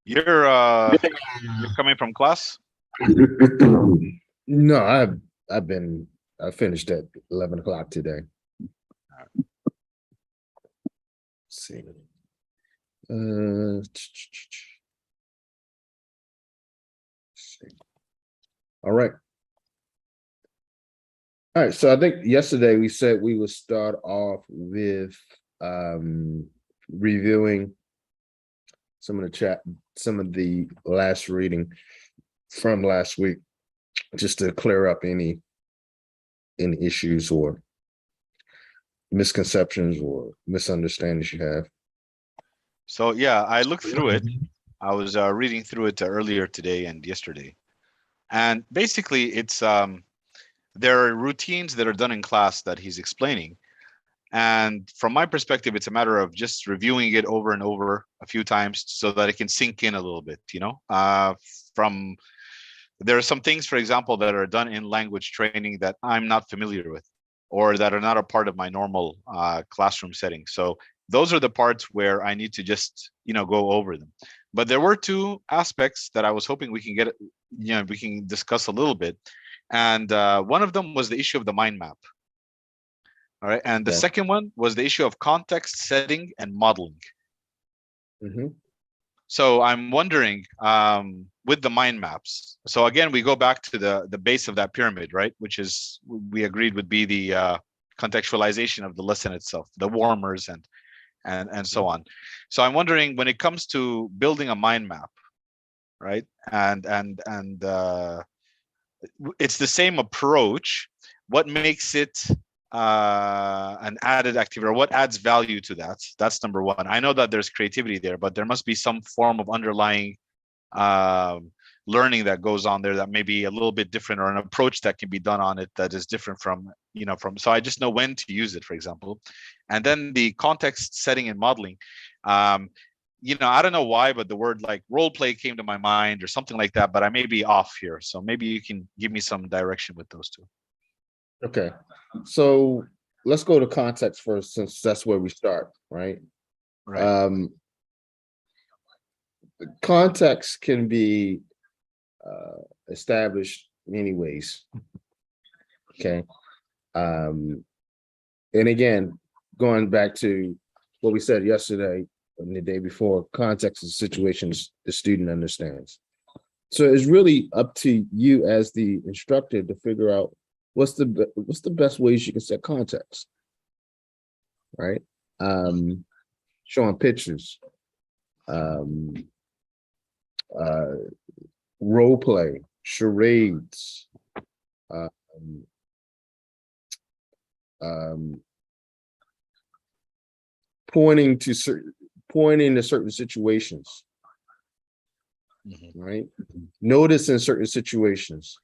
You're coming from class? No, I finished at 11 o'clock today. Let's see. All right. All right. So I think yesterday we said we would start off with reviewing some of the last reading from last week, just to clear up any issues or misconceptions or misunderstandings you have. So yeah, I looked through it. I was reading through it earlier today and yesterday, and basically it's there are routines that are done in class that he's explaining, and from my perspective, it's a matter of just reviewing it over and over a few times so that it can sink in a little bit. From there are some things, for example, that are done in language training that I'm not familiar with, or that are not a part of my normal classroom setting. So those are the parts where I need to just, go over them. But there were two aspects that I was hoping we can get, we can discuss a little bit. And one of them was the issue of the mind map. All right. And the second one was the issue of context, setting, and modeling. So I'm wondering, with the mind maps. So again, we go back to the base of that pyramid, right? Which is, we agreed, would be the contextualization of the lesson itself, the warmers and so on. So I'm wondering, when it comes to building a mind map, right? And it's the same approach. What makes it an added activity, or what adds value to that? That's number one. I know that there's creativity there, but there must be some form of underlying learning that goes on there that may be a little bit different, or an approach that can be done on it that is different from, so I just know when to use it, for example. And then the context, setting, and modeling. I don't know why, but the word like role play came to my mind or something like that, but I may be off here. So maybe you can give me some direction with those two. Okay. So let's go to context first, since that's where we start, right? Right. Context can be established many ways. Okay. And again, going back to what we said yesterday and the day before, context is situations the student understands. So it's really up to you as the instructor to figure out what's the best ways you can set context, right? Showing pictures, role play, charades, pointing to certain situations, right? Notice in certain situations.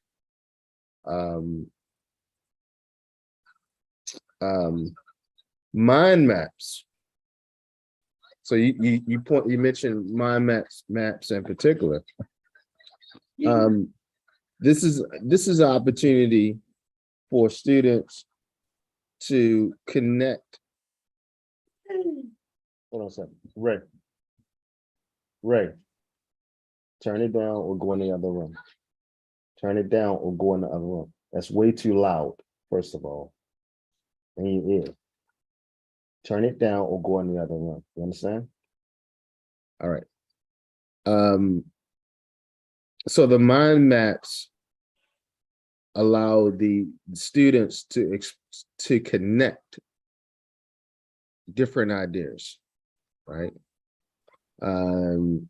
Mind maps. So you mentioned mind maps in particular. This is an opportunity for students to connect. Hold on a second. Ray, turn it down or go in the other room. Turn it down or go in the other room. That's way too loud, first of all. In your ear. Turn it down or go in the other room. You understand? All right. So the mind maps allow the students to connect different ideas, right? And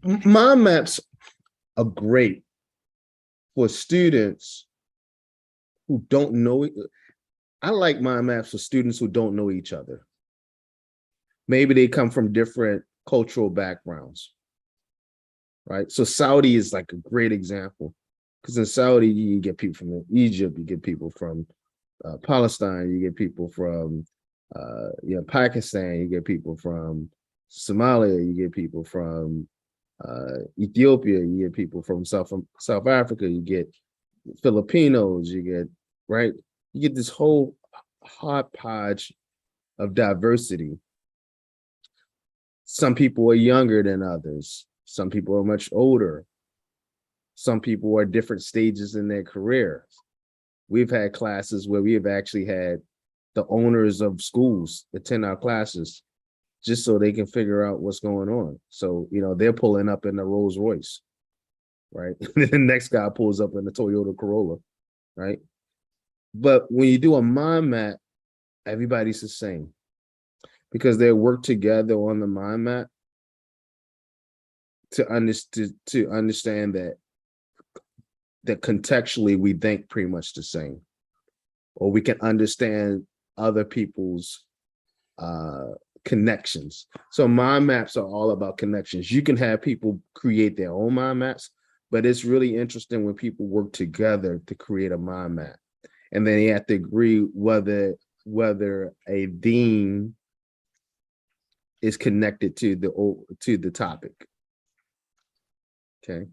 mind maps are great for students who don't know. I like mind maps for students who don't know each other. Maybe they come from different cultural backgrounds, right? So Saudi is like a great example, because in Saudi, you can get people from Egypt, you get people from Palestine, you get people from Pakistan, you get people from Somalia, you get people from Ethiopia, you get people from South Africa, you get Filipinos, you get, right? You get this whole hodgepodge of diversity. Some people are younger than others. Some people are much older. Some people are different stages in their careers. We've had classes where we have actually had the owners of schools attend our classes just so they can figure out what's going on. So, they're pulling up in the Rolls Royce, right? The next guy pulls up in the Toyota Corolla, right? But when you do a mind map, everybody's the same because they work together on the mind map to understand that contextually we think pretty much the same, or we can understand other people's connections. So mind maps are all about connections. You can have people create their own mind maps, but it's really interesting when people work together to create a mind map. And then you have to agree whether a theme is connected to the topic. Okay.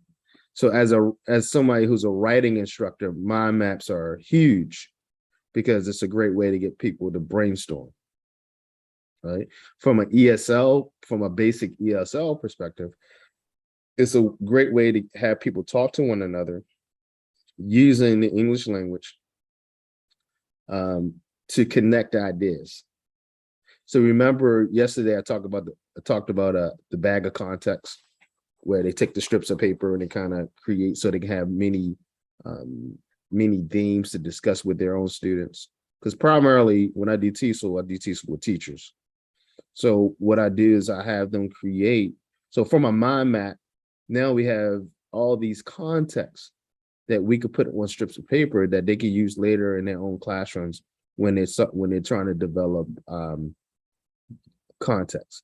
So as somebody who's a writing instructor, mind maps are huge because it's a great way to get people to brainstorm. Right? From a basic ESL perspective, it's a great way to have people talk to one another using the English language to connect ideas. So remember yesterday I talked about the bag of context, where they take the strips of paper and they kind of create so they can have many themes to discuss with their own students. Because primarily when I do TESOL with teachers. So what I do is I have them create. So from a mind map, now we have all these contexts that we could put on strips of paper that they can use later in their own classrooms when they're trying to develop context.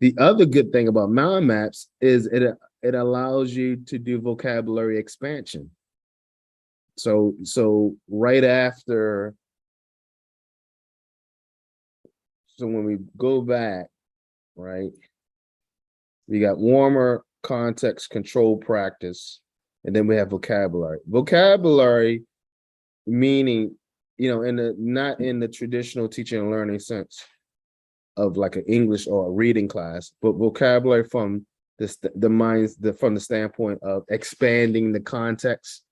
The other good thing about mind maps is it allows you to do vocabulary expansion. So right after, so when we go back, right, we got warmer, context, control, practice, and then we have vocabulary. Vocabulary meaning, not in the traditional teaching and learning sense of like an English or a reading class, but vocabulary from from the standpoint of expanding the context.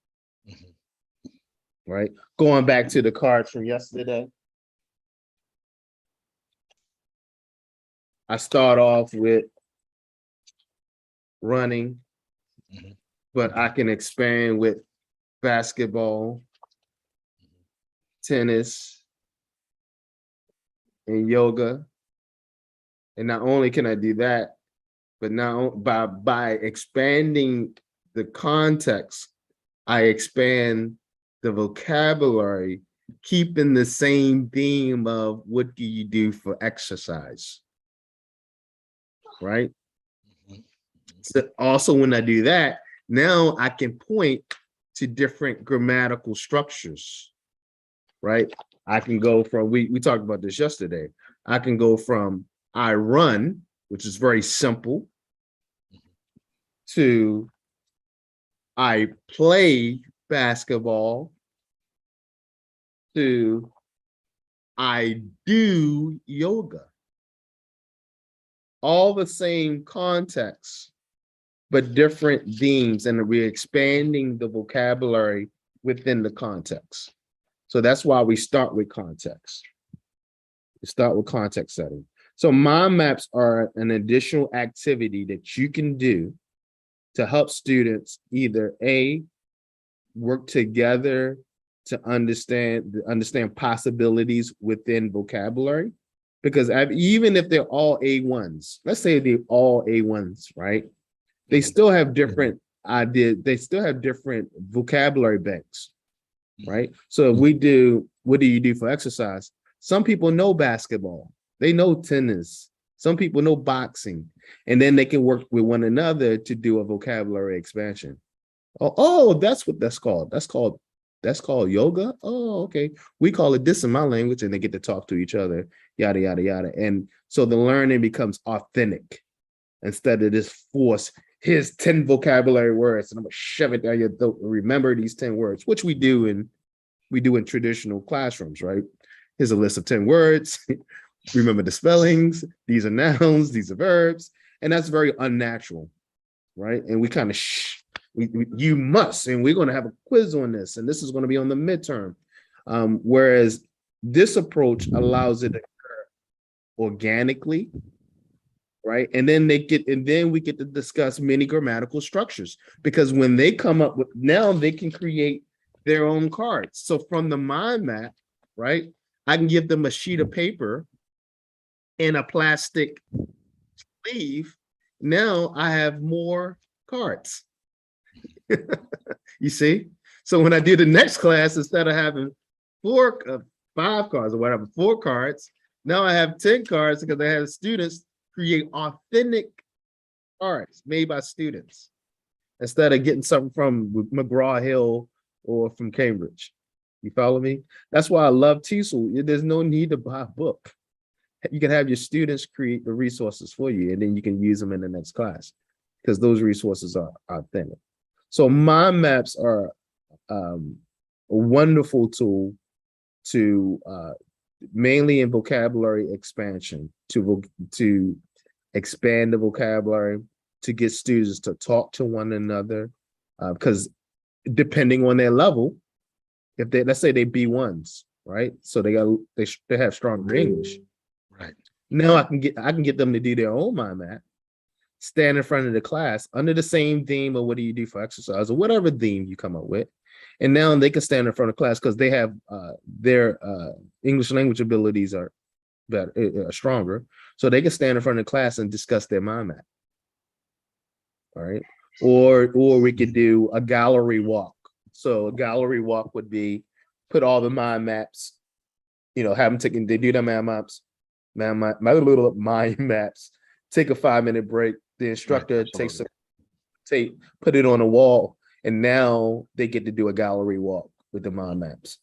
Right? Going back to the cards from yesterday, I start off with running, but I can expand with basketball, tennis, and yoga. And not only can I do that, but now by expanding the context, I expand the vocabulary, keeping the same theme of what do you do for exercise, right? So also when I do that, now I can point to different grammatical structures, right? I can go from, we talked about this yesterday. I can go from I run, which is very simple, to I play basketball, to I do yoga. All the same context, but different themes, and we're expanding the vocabulary within the context. So that's why we start with context. We start with context setting. So mind maps are an additional activity that you can do to help students either A, work together to understand possibilities within vocabulary, because even if they're all A1s, let's say they're all A1s, right? They still have different ideas. They still have different vocabulary banks, right? So if we do, what do you do for exercise? Some people know basketball. They know tennis. Some people know boxing. And then they can work with one another to do a vocabulary expansion. Oh, that's what that's called. That's called yoga. Oh, okay. We call it this in my language, and they get to talk to each other, yada, yada, yada. And so the learning becomes authentic. instead of this force. Here's 10 vocabulary words, and I'm gonna shove it down your throat. Remember these 10 words, which we do in traditional classrooms, right? Here's a list of 10 words. Remember the spellings. These are nouns. These are verbs, and that's very unnatural, right? And we kind of you must, and we're going to have a quiz on this, and this is going to be on the midterm. Whereas this approach allows it to occur organically, right? And then we get to discuss many grammatical structures, because when they come up with, now they can create their own cards. So from the mind map, right, I can give them a sheet of paper and a plastic sleeve. Now I have more cards. You see? So when I do the next class, instead of having 5 cards or whatever, 4 cards, now I have 10 cards, because I have students create authentic cards made by students instead of getting something from McGraw-Hill or from Cambridge. You follow me? That's why I love TESOL. There's no need to buy a book. You can have your students create the resources for you, and then you can use them in the next class, because those resources are authentic. So mind maps are a wonderful tool to mainly in vocabulary expansion, to expand the vocabulary, to get students to talk to one another, because depending on their level, if they, let's say they B1s, right? So they have stronger English. Right. Now I can get them to do their own mind map, stand in front of the class under the same theme of what do you do for exercise or whatever theme you come up with. And now they can stand in front of class because they have their English language abilities are better, stronger. So they can stand in front of the class and discuss their mind map. All right. Or we could do a gallery walk. So a gallery walk would be put all the mind maps, have them taking, they do their mind maps, my little mind maps, take a 5-minute break. The instructor takes a tape, put it on a wall, and now they get to do a gallery walk with the mind maps.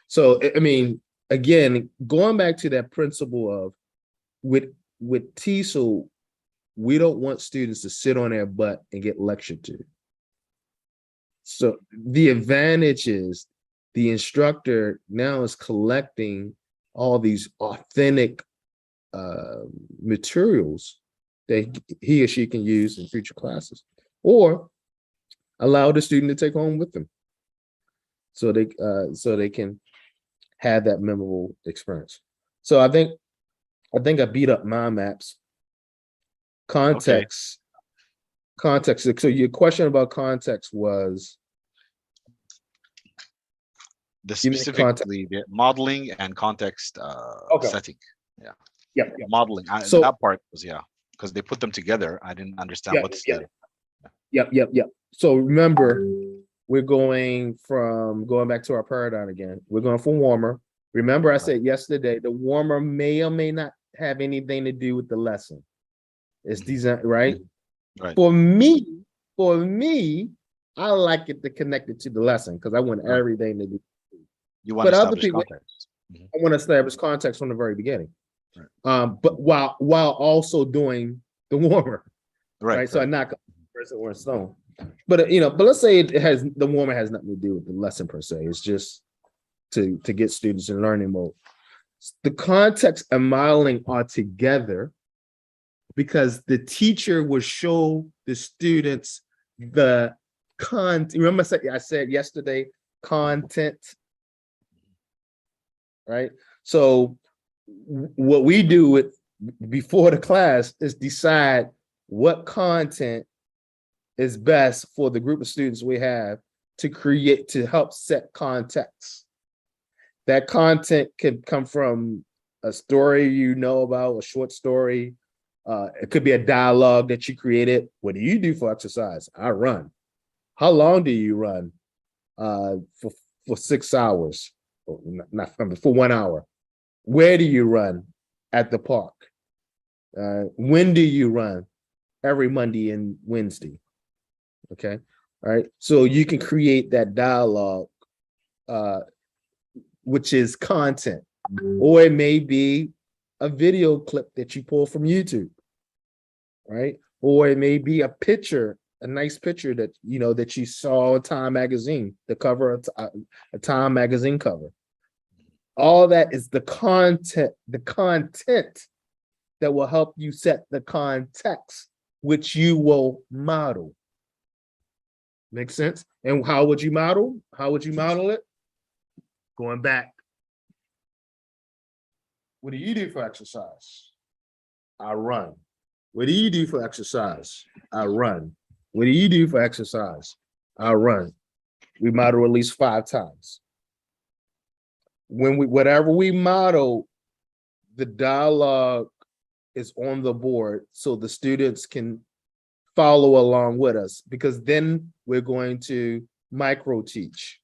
So, I mean, again, going back to that principle of with TESOL, we don't want students to sit on their butt and get lectured to. So the advantage is the instructor now is collecting all these authentic materials that he or she can use in future classes, or allow the student to take home with them, so they can have that memorable experience. So I think I beat up mind maps. Context. Okay. Context. So your question about context was specifically the modeling and context setting. Yeah. Yep. Modeling. So that part was because they put them together. I didn't understand what's the. Yep. So remember, we're going back to our paradigm again. We're going from warmer. Remember, I said yesterday, the warmer may or may not have anything to do with the lesson. It's design, right? Right. For me, I like it to connect it to the lesson, because I want everything to do. You want to establish context. I want to establish context from the very beginning. Right. But while also doing the warmer. Right. So I knock person or stone. But but let's say the warmer has nothing to do with the lesson per se. It's just to get students in learning mode. The context and modeling are together because the teacher will show the students the content. Remember I said yesterday, content, right? So what we do before the class is decide what content is best for the group of students we have to help set context. That content can come from a story about, a short story. It could be a dialogue that you created. What do you do for exercise? I run. How long do you run? For 6 hours, for 1 hour. Where do you run? At the park. When do you run? Every Monday and Wednesday. Okay. All right. So you can create that dialogue, which is content, or it may be a video clip that you pull from YouTube. right? Or it may be a picture, a nice picture that that you saw in Time magazine, the cover of a Time magazine cover. All that is the content that will help you set the context, which you will model. Make sense? And how would you model? How would you model it? Going back. What do you do for exercise? I run. What do you do for exercise? I run. What do you do for exercise? I run. We model at least 5 times. Whatever we model, the dialogue is on the board so the students can follow along with us, because then we're going to micro teach.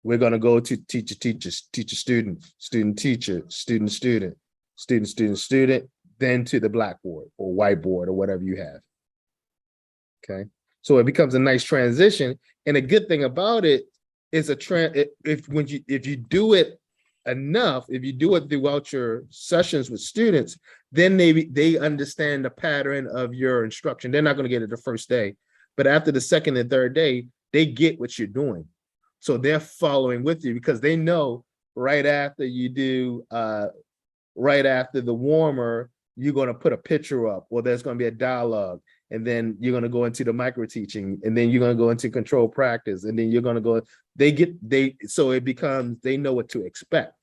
We're going to go to teacher, student, student, teacher, student, student, student, student, student, then to the blackboard or whiteboard or whatever you have. Okay. So it becomes a nice transition. And a good thing about it is if you do it enough, if you do it throughout your sessions with students, then they understand the pattern of your instruction. They're not going to get it the first day, but after the second and third day, they get what you're doing. So they're following with you because they know right after you do, right after the warmer, you're going to put a picture up, or there's going to be a dialogue, and then you're going to go into the micro teaching, and then you're going to go into control practice, and then you're going to go, so it becomes, they know what to expect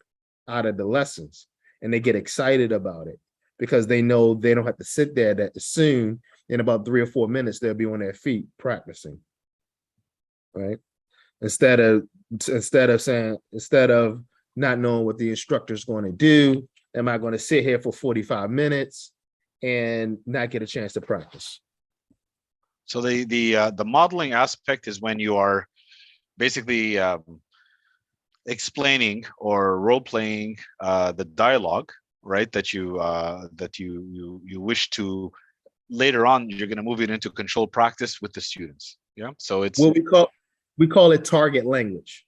out of the lessons, and they get excited about it because they know they don't have to sit there that soon. In about 3 or 4 minutes, they'll be on their feet practicing, right? Instead of not knowing what the instructor is going to do, am I going to sit here for 45 minutes and not get a chance to practice? So the modeling aspect is when you are basically explaining or role playing the dialogue, right? That you wish to later on, you're going to move it into control practice with the students. Yeah. So it's what we call it target language.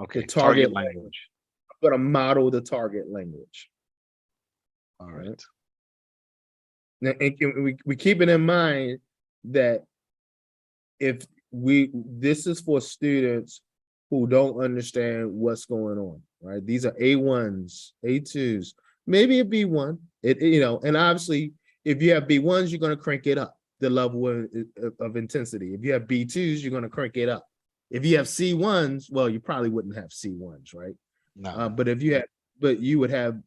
Okay. The target language. I'm going to model the target language. All right. Now, and we keep it in mind that if this is for students who don't understand what's going on, right? These are A1s, A2s, maybe a B1. And obviously, if you have B1s, you're going to crank it up, the level of intensity. If you have B2s, you're going to crank it up. If you have C1s, well, you probably wouldn't have C1s, right? No. But you would have,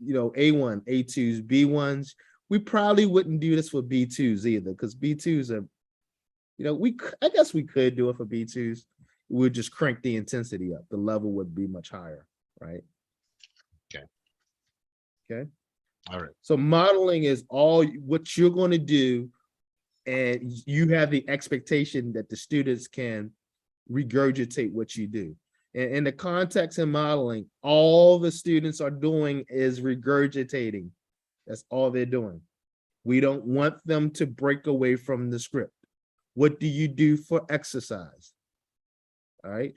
A1, A2s, B1s. We probably wouldn't do this for B2s either, because B2s are, I guess we could do it for B2s. We would just crank the intensity up. The level would be much higher, right? Okay. All right. So modeling is all what you're going to do, and you have the expectation that the students can regurgitate what you do. And in the context in modeling, all the students are doing is regurgitating. That's all they're doing. We don't want them to break away from the script. What do you do for exercise? All right.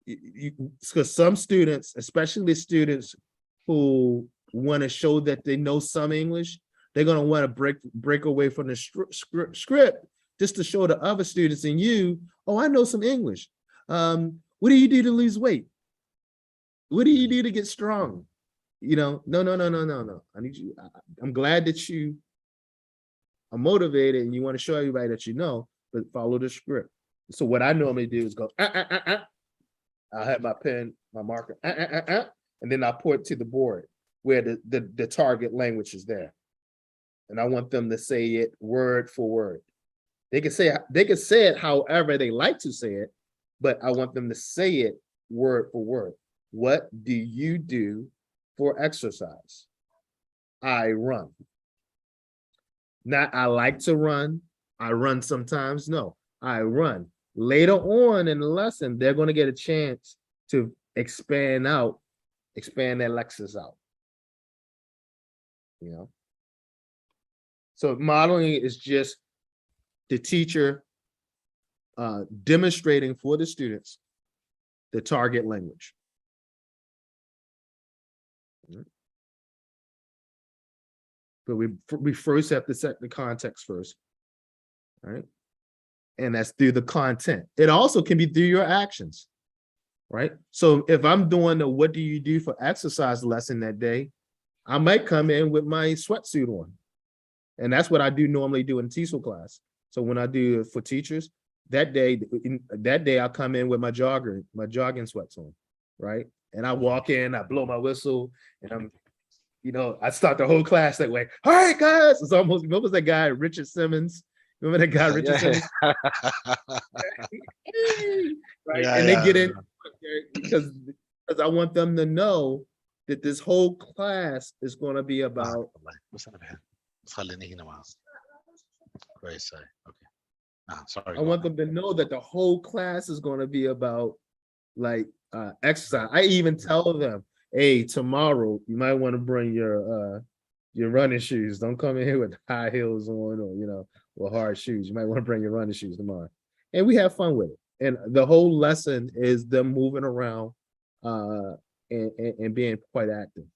Because some students, especially students who want to show that they know some English, they're going to want to break away from the script just to show the other students and you, oh, I know some English. What do you do to lose weight? What do you do to get strong? No. I need you. I'm glad that you are motivated and you want to show everybody that you know, but follow the script. So what I normally do is go, I'll have my pen, my marker, and then I'll point to the board where the target language is there. And I want them to say it word for word. They can say it however they like to say it, but I want them to say it word for word. What do you do for exercise? I run. Not I like to run. I run sometimes. No, I run. Later on in the lesson, they're going to get a chance to expand their lexis out. So modeling is just the teacher demonstrating for the students the target language. But we first have to set the context first, right? And that's through the content. It also can be through your actions, right? So if I'm doing the what do you do for exercise lesson that day, I might come in with my sweatsuit on. And that's what I do normally do in TESOL class. So when I do it for teachers, that day I'll come in with my jogging sweats on, right? And I walk in, I blow my whistle, and I start the whole class that way. All right, guys. It's almost, what was that guy, Richard Simmons? Remember that guy, Richard Simmons? Right. Yeah, And they yeah. get in because I want them to know that this whole class is going to be about. بس أنا بحب بس خليني هنا معاك كويس هاي اوكي sorry I want them to know that the whole class is going to be about like exercise. I even tell them, hey, tomorrow you might want to bring your running shoes. Don't come in here with high heels on or with hard shoes. You might want to bring your running shoes tomorrow. And we have fun with it. And the whole lesson is them moving around and being quite active.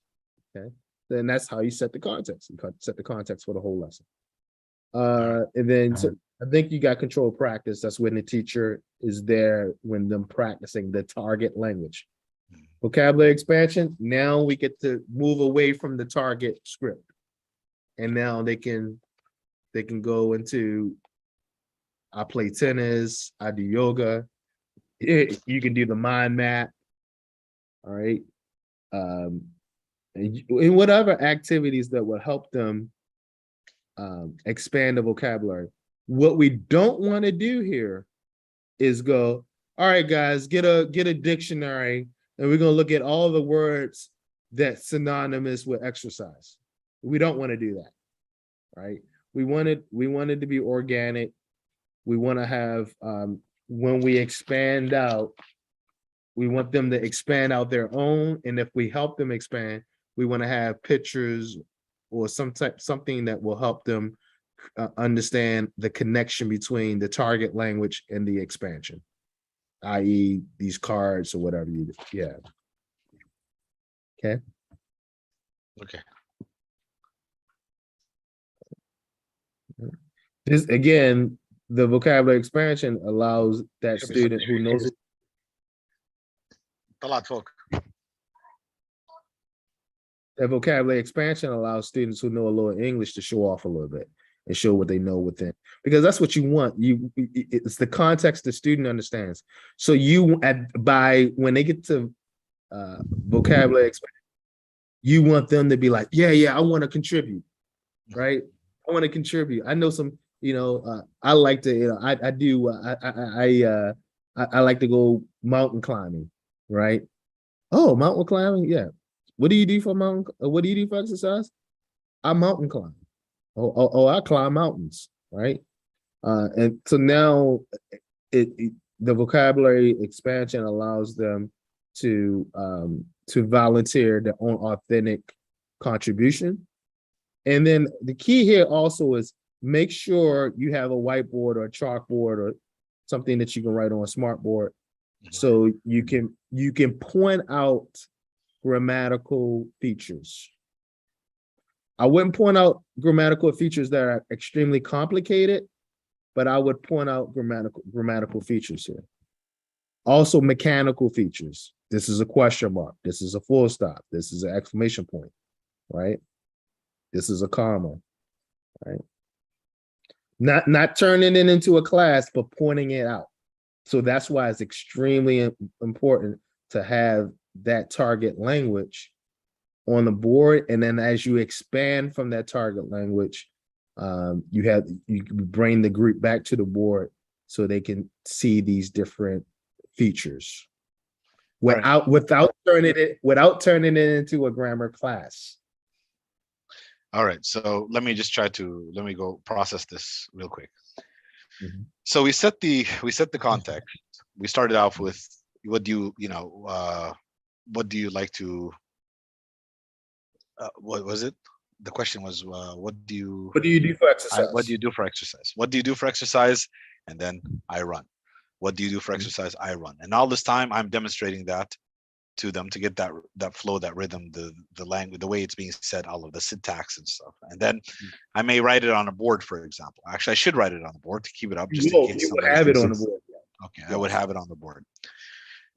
Okay. Then that's how you set the context. You set the context for the whole lesson. And then so I think you got control practice. That's when the teacher is there when them practicing the target language. Vocabulary expansion. Now we get to move away from the target script. And now they can go into I play tennis, I do yoga. You can do the mind map. All right. And whatever activities that will help them expand the vocabulary. What we don't want to do here is go, all right, guys, get a dictionary, and we're gonna look at all the words that's synonymous with exercise. We don't want to do that, right? We want it to be organic. We want to have when we expand out, we want them to expand out their own, and if we help them expand, we want to have pictures or something that will help them understand the connection between the target language and the expansion, i.e. these cards or whatever you do. Yeah. Okay. Okay. This again, the vocabulary expansion allows that student who knows it. طلعت فوق. That vocabulary expansion allows students who know a little English to show off a little bit and show what they know within, because that's what you want. It's the context the student understands. So when they get to vocabulary expansion, you want them to be like, yeah, I want to contribute, right? I want to contribute. I know some, I like to, I like to go mountain climbing, right? Oh, mountain climbing, yeah. What do you do for exercise? I mountain climb. I climb mountains, right? And so now the vocabulary expansion allows them to volunteer their own authentic contribution. And then the key here also is make sure you have a whiteboard or a chalkboard or something that you can write on a smartboard, so you can point out grammatical features. I wouldn't point out grammatical features that are extremely complicated, but I would point out grammatical features here. Also mechanical features. This is a question mark. This is a full stop. This is an exclamation point, right? This is a comma, right? Not turning it into a class, but pointing it out. So that's why it's extremely important to have that target language on the board. And then as you expand from that target language, you bring the group back to the board so they can see these different features without turning it into a grammar class. All right, so let me go process this real quick. Mm-hmm. So we set the context. We started off with what do you like to? What was it? The question was, what do you do for exercise? What do you do for exercise? What do you do for exercise? And then I run. What do you do for exercise? I run. And all this time I'm demonstrating that to them to get that flow, that rhythm, the language, the way it's being said, all of the syntax and stuff. And then I may write it on a board, for example. Actually, I should write it on the board to keep it up just in case You will somebody have it thinks on the it's board. okay. I would have it on the board.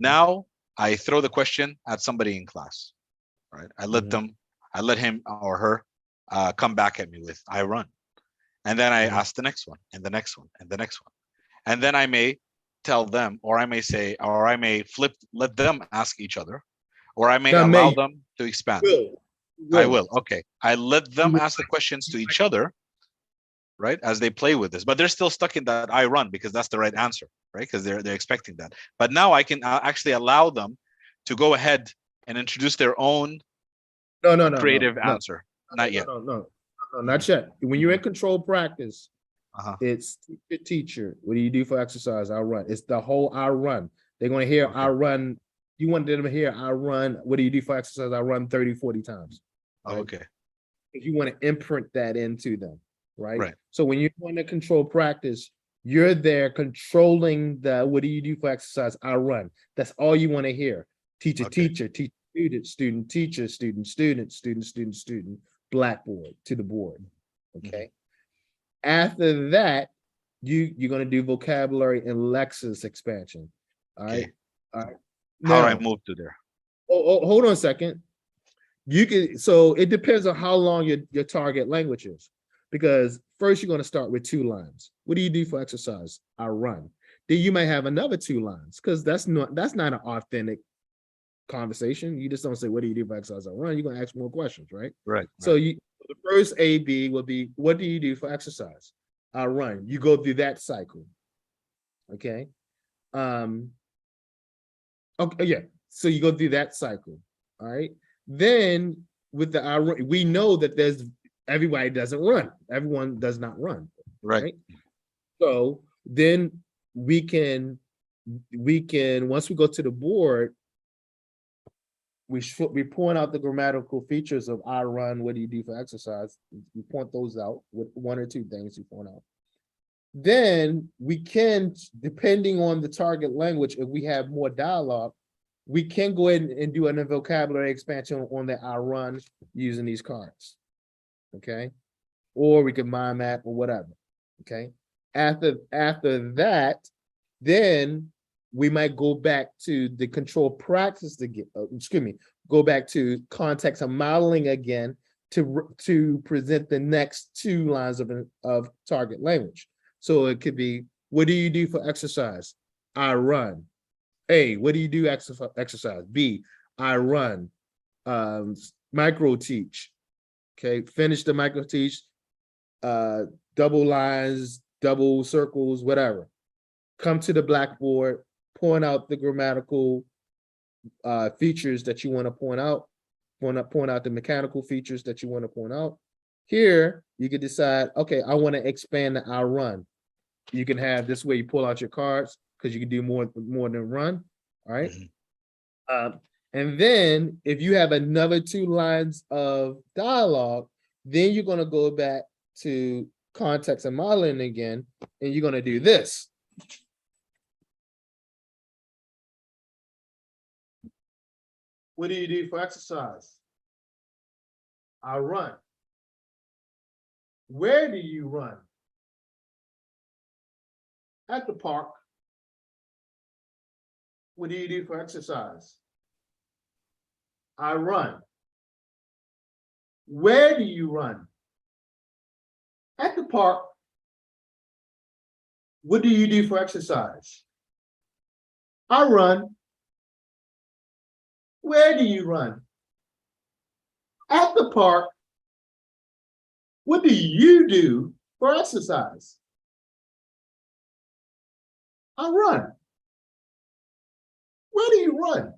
Now I throw the question at somebody in class, right? I let him or her come back at me with I run. And then I ask the next one and the next one and the next one. And then I may tell them, or I may say, or I may let them ask each other, or I may Now, allow them to expand. I will. Okay. I let them ask the questions to each other, right? As they play with this, but they're still stuck in that I run because that's the right answer, right? Because they're expecting that. But now I can actually allow them to go ahead and introduce their own creative answer. Not yet. No, not yet. When you're in control practice, it's teacher. What do you do for exercise? I run. It's the whole I run. They're going to hear I run. You want them to hear I run. What do you do for exercise? I run 30, 40 times. Right? Okay. If you want to imprint that into them, right? So when you're going to control practice, you're there controlling the what do you do for exercise? I run. That's all you want to hear. Teacher, teacher, teacher, student, student, teacher, student, student, student, student, student, blackboard to the board. Okay. After that, you're going to do vocabulary and lexis expansion. All right. All right. How do I move to there? Oh, hold on a second. You can, so it depends on how long your target language is. Because first you're going to start with 2 lines. What do you do for exercise? I run. Then you might have another 2 lines because that's not an authentic conversation. You just don't say, what do you do for exercise? I run. You're going to ask more questions, right? Right. So the first A-B will be, what do you do for exercise? I run. You go through that cycle. Okay. Okay, yeah. So you go through that cycle. All right. Then with the I run, we know that everybody doesn't run. Everyone does not run. Right. So then we can once we go to the board, we point out the grammatical features of I run. What do you do for exercise? You point those out with 1 or 2 things you point out. Then we can, depending on the target language, if we have more dialogue, we can go ahead and do a vocabulary expansion on the I run using these cards. Okay. Or we can mind map or whatever. Okay. After that, then we might go back to the control practice to get, go back to context and modeling again to present the next 2 lines of target language. So it could be, what do you do for exercise? I run. A, what do you do exercise? B, I run. Micro teach. Okay, finish the micro teach, double lines, double circles, whatever. Come to the blackboard, point out the grammatical features that you want to point out, point out the mechanical features that you want to point out. Here, you can decide, okay, I want to expand the I run. You can have this way, you pull out your cards because you can do more than run, all right? And then if you have another 2 lines of dialogue, then you're going to go back to context and modeling again, and you're going to do this. What do you do for exercise? I run. Where do you run? At the park. What do you do for exercise? I run. Where do you run? At the park. What do you do for exercise? I run. Where do you run? At the park. What do you do for exercise? I run. Where do you run?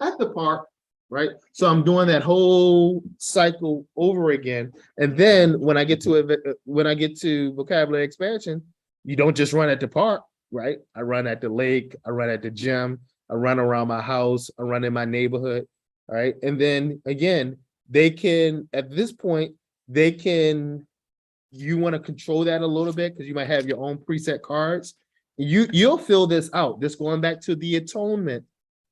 At the park, right? So I'm doing that whole cycle over again. And then when I get to vocabulary expansion, you don't just run at the park, right? I run at the lake, I run at the gym, I run around my house, I run in my neighborhood, all right? And then again, they can, at this point, you want to control that a little bit because you might have your own preset cards. You'll fill this out. Just going back to the atonement,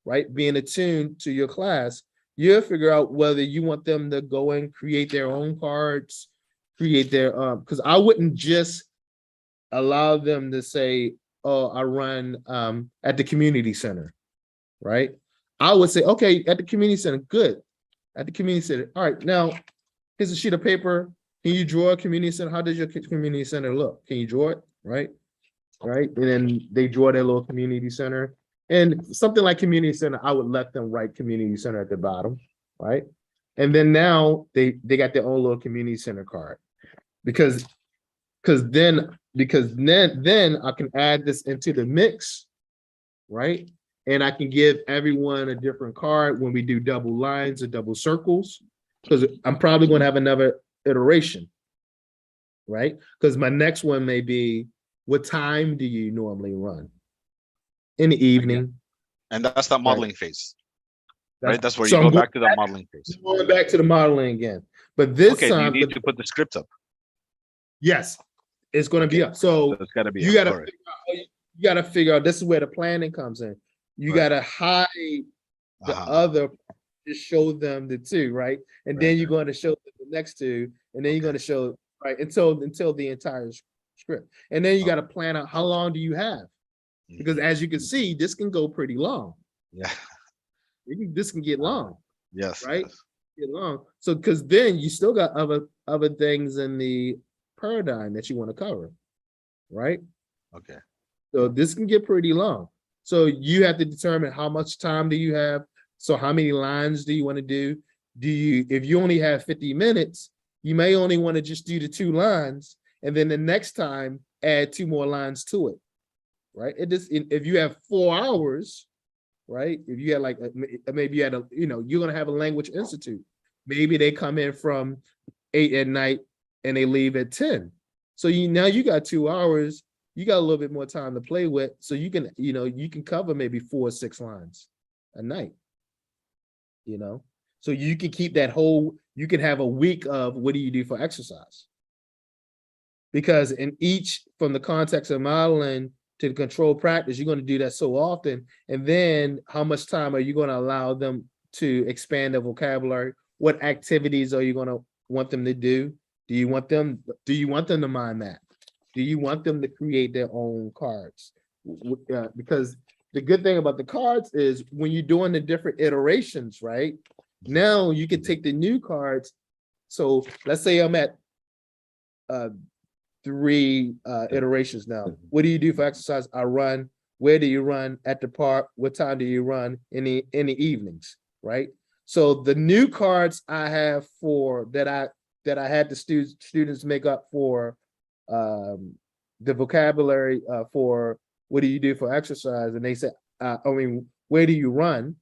right? Being attuned to your class, you'll figure out whether you want them to go and create their own cards, create their because I wouldn't just allow them to say, oh, I run at the community center, right? I would say, okay, at the community center, good. At the community center. All right, now here's a sheet of paper. Can you draw a community center? How does your community center look? Can you draw it? Right. Right. And then they draw their little community center. And something like community center, I would let them write community center at the bottom. Right. And then now they got their own little community center card. Because then I can add this into the mix, right? And I can give everyone a different card when we do double lines or double circles, because I'm probably going to have another iteration, right? Because my next one may be, what time do you normally run? In the evening. And that's the modeling phase, right? That's where so you go back to the modeling phase. Going back to the modeling again. But this okay, time, you need to put the script up. Yes, it's going to be up. So it's got to be you got to figure out, this is where the planning comes in. You got to hide the other, just show them the two, right? And then you're going to show them the next two, and then you're going to show, right, until the entire script. And then you got to plan out how long do you have? Because as you can see, this can go pretty long. Yeah. This can get long. Yes. Right? Yes. Get long. So because then you still got other things in the paradigm that you want to cover, right? Okay. So this can get pretty long. So you have to determine how much time do you have. So how many lines do you want to do? If you only have 50 minutes, you may only want to just do the 2 lines, and then the next time add 2 more lines to it, right? If you have 4 hours, right? If you had like maybe you had you're gonna have a language institute. Maybe they come in from 8 at night and they leave at 10. So now you got 2 hours. You got a little bit more time to play with, so you can cover maybe 4 or 6 lines a night. So you can keep that whole. You can have a week of what do you do for exercise? Because from the context of modeling to the control practice, you're going to do that so often. And then how much time are you going to allow them to expand their vocabulary? What activities are you going to want them to do? Do you want them to mind map? Do you want them to create their own cards? Because the good thing about the cards is when you're doing the different iterations, right? Now you can take the new cards. So let's say I'm at 3 iterations now. What do you do for exercise? I run. Where do you run? At the park. What time do you run? In the evenings, right? So the new cards I have that I had the students make up for the vocabulary for what do you do for exercise, and they said, where do you run?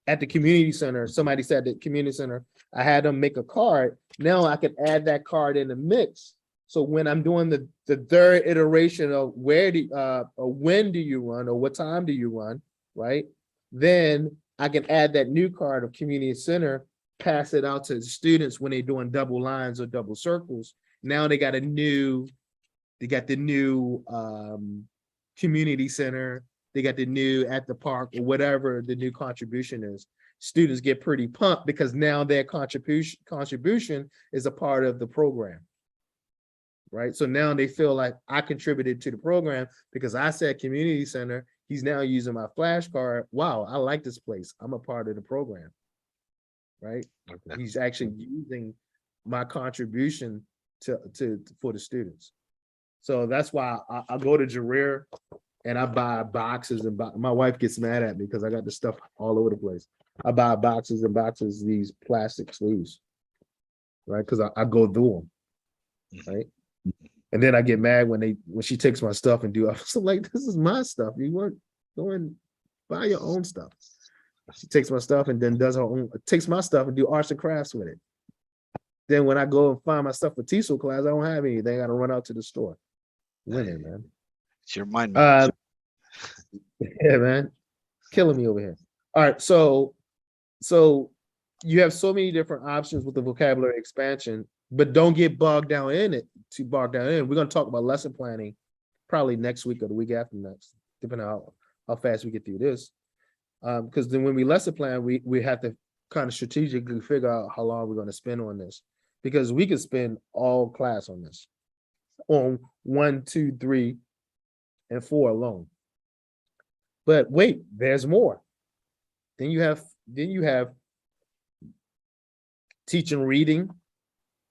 At the community center. Somebody said the community center. I had them make a card. Now I can add that card in the mix. So when I'm doing the 3rd iteration of or when do you run, or what time do you run, right? Then I can add that new card of community center, pass it out to the students when they're doing double lines or double circles. Now they got the new community center. They got the new at the park, or whatever the new contribution is. Students get pretty pumped because now their contribution is a part of the program. Right. So now they feel like I contributed to the program because I said community center. He's now using my flashcard. Wow, I like this place. I'm a part of the program. Right. Okay. He's actually using my contribution for the students. So that's why I go to Jareer and I buy boxes and my wife gets mad at me because I got the stuff all over the place. I buy boxes and boxes, these plastic sleeves, right? Because I go through them, right? And then I get mad when she takes my stuff and do. I was like, this is my stuff. You want go and buy your own stuff. She takes my stuff and then takes my stuff and do arts and crafts with it. Then when I go and find my stuff for TESOL class, I don't have anything. I got to run out to the store. Winning, man. It's your mind, man. Yeah, man. Killing me over here. All right, so you have so many different options with the vocabulary expansion, but don't get bogged down in it. We're going to talk about lesson planning probably next week or the week after next, depending on how fast we get through this. Because then when we lesson plan, we have to kind of strategically figure out how long we're going to spend on this, because we could spend all class on this, on 1, 2, 3, and 4 alone. But wait, there's more. Then you have teaching reading,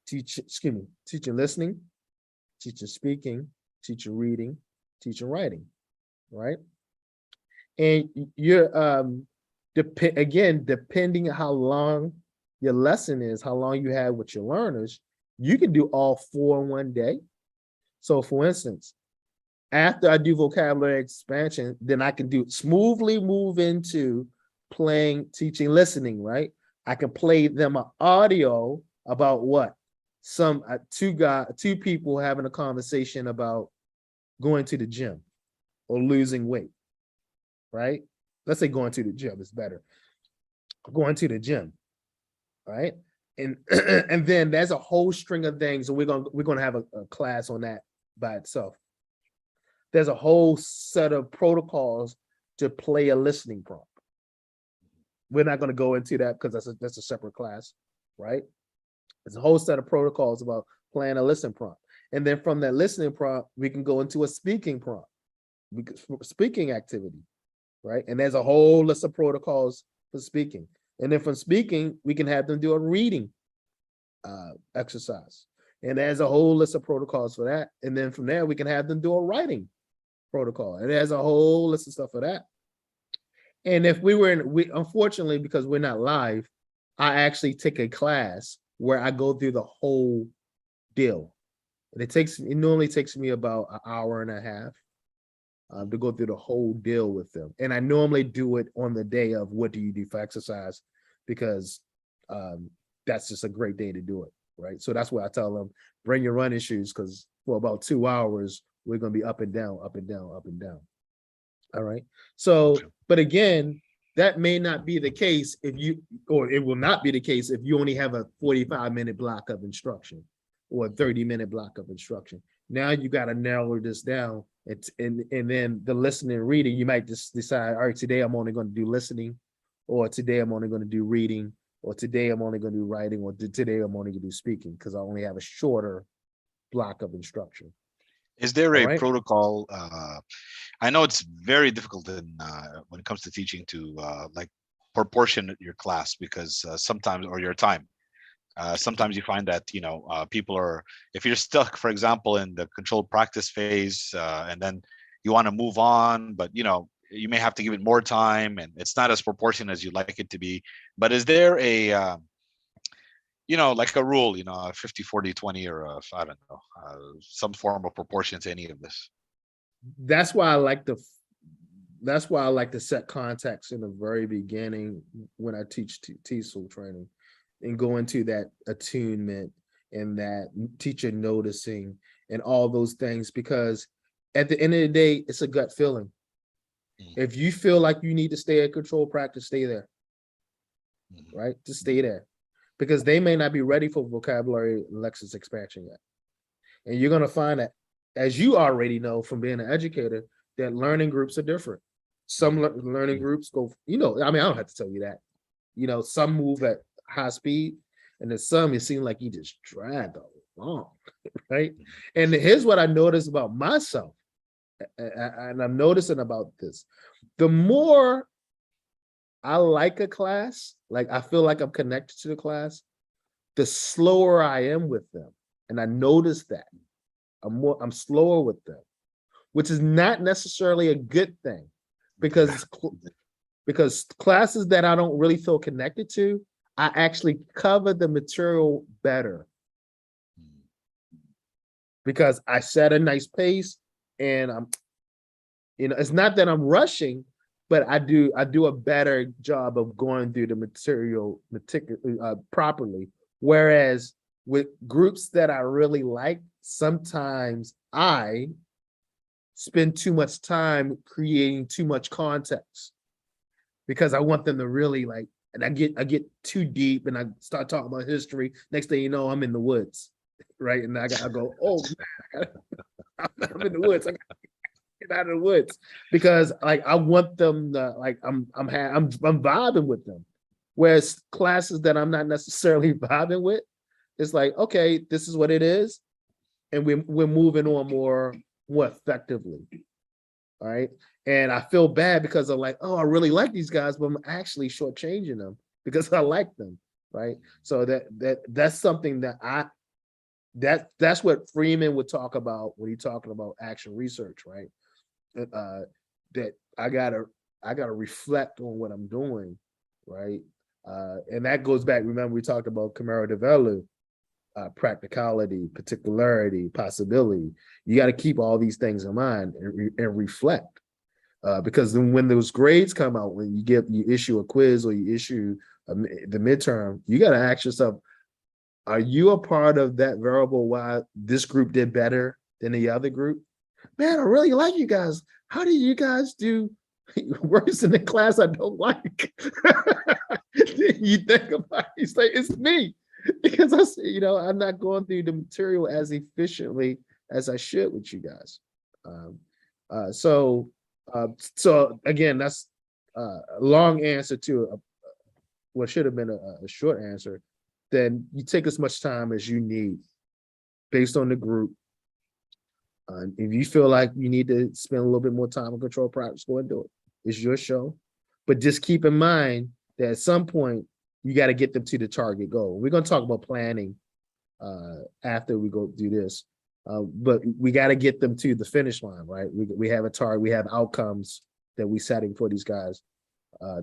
teaching listening, teaching speaking, teaching reading, teaching writing, right? And you're depending on how long your lesson is, how long you have with your learners, you can do all 4 in one day. So for instance, after I do vocabulary expansion, then I can smoothly move into teaching listening, right? I can play them an audio about what? Some two people having a conversation about going to the gym or losing weight, right? Let's say going to the gym is better. Going to the gym, right? And and then there's a whole string of things, and we're gonna have a class on that by itself. There's a whole set of protocols to play a listening prompt. We're not going to go into that because that's a separate class, right? There's a whole set of protocols about playing a listening prompt. And then from that listening prompt, we can go into a speaking prompt, speaking activity, right? And there's a whole list of protocols for speaking. And then from speaking, we can have them do a reading exercise. And there's a whole list of protocols for that. And then from there, we can have them do a writing protocol. And there's a whole list of stuff for that. And if we unfortunately, because we're not live, I actually take a class where I go through the whole deal. And it normally takes me about an hour and a half to go through the whole deal with them. And I normally do it on the day of what do you do for exercise, because that's just a great day to do it, right? So that's why I tell them, bring your running shoes, because for about 2 hours, we're going to be up and down, up and down, up and down. All right. So, but again, that may not be the case or it will not be the case if you only have a 45-minute block of instruction or a 30-minute block of instruction. Now you got to narrow this down. And then the listening and reading, you might just decide, all right, today I'm only going to do listening, or today I'm only going to do reading, or today I'm only going to do writing, or today I'm only going to do speaking, because I only have a shorter block of instruction. Is there a protocol? I know it's very difficult when it comes to teaching to like proportion your class, because sometimes, or your time, sometimes you find that people are, if you're stuck, for example, in the controlled practice phase, and then you want to move on, but you may have to give it more time, and it's not as proportionate as you'd like it to be. But is there a like a rule, 50, 40, 20, or I don't know, some form of proportion to any of this? That's why I like to set context in the very beginning when I teach TESOL training, and go into that attunement and that teacher noticing and all those things, because at the end of the day, it's a gut feeling. If you feel like you need to stay at control practice, stay there, right? Just stay there, because they may not be ready for vocabulary lexis expansion yet. And you're going to find that, as you already know from being an educator, that learning groups are different. Some learning groups go, I don't have to tell you that. Some move at high speed, and then some, it seems like you just drag along, right? And here's what I noticed about myself, and I'm noticing about this. The more I like a class, like I feel like I'm connected to the class, the slower I am with them. And I notice that I'm slower with them, which is not necessarily a good thing, because classes that I don't really feel connected to, I actually cover the material better, because I set a nice pace, and it's not that I'm rushing, but I do a better job of going through the material properly. Whereas with groups that I really like, sometimes I spend too much time creating too much context, because I want them to really and I get too deep, and I start talking about history. Next thing you know, I'm in the woods, right? And I go, oh, I'm in the woods. out of the woods, because like I want them to, like I'm vibing with them. Whereas classes that I'm not necessarily vibing with, it's like, okay, this is what it is, and we're moving on more effectively. All right. And I feel bad because I'm like, oh, I really like these guys, but I'm actually shortchanging them because I like them. Right. So that's something that's what Freeman would talk about when he's talking about action research, right? That I gotta reflect on what I'm doing, right? And that goes back. Remember, we talked about Camaro Develop, practicality, particularity, possibility. You got to keep all these things in mind and reflect. Because then when those grades come out, when you issue a quiz or you issue the midterm, you got to ask yourself, are you a part of that variable why this group did better than the other group? Man, I really like you guys. How do you guys do worse in the class I don't like? You think about it, you say, it's me. Because I'm not going through the material as efficiently as I should with you guys. So again, that's a long answer to what should have been a short answer. Then you take as much time as you need based on the group. If you feel like you need to spend a little bit more time on control practice, go and do it. It's your show. But just keep in mind that at some point, you got to get them to the target goal. We're going to talk about planning after we go do this. But we got to get them to the finish line, right? We have a target, we have outcomes that we're setting for these guys,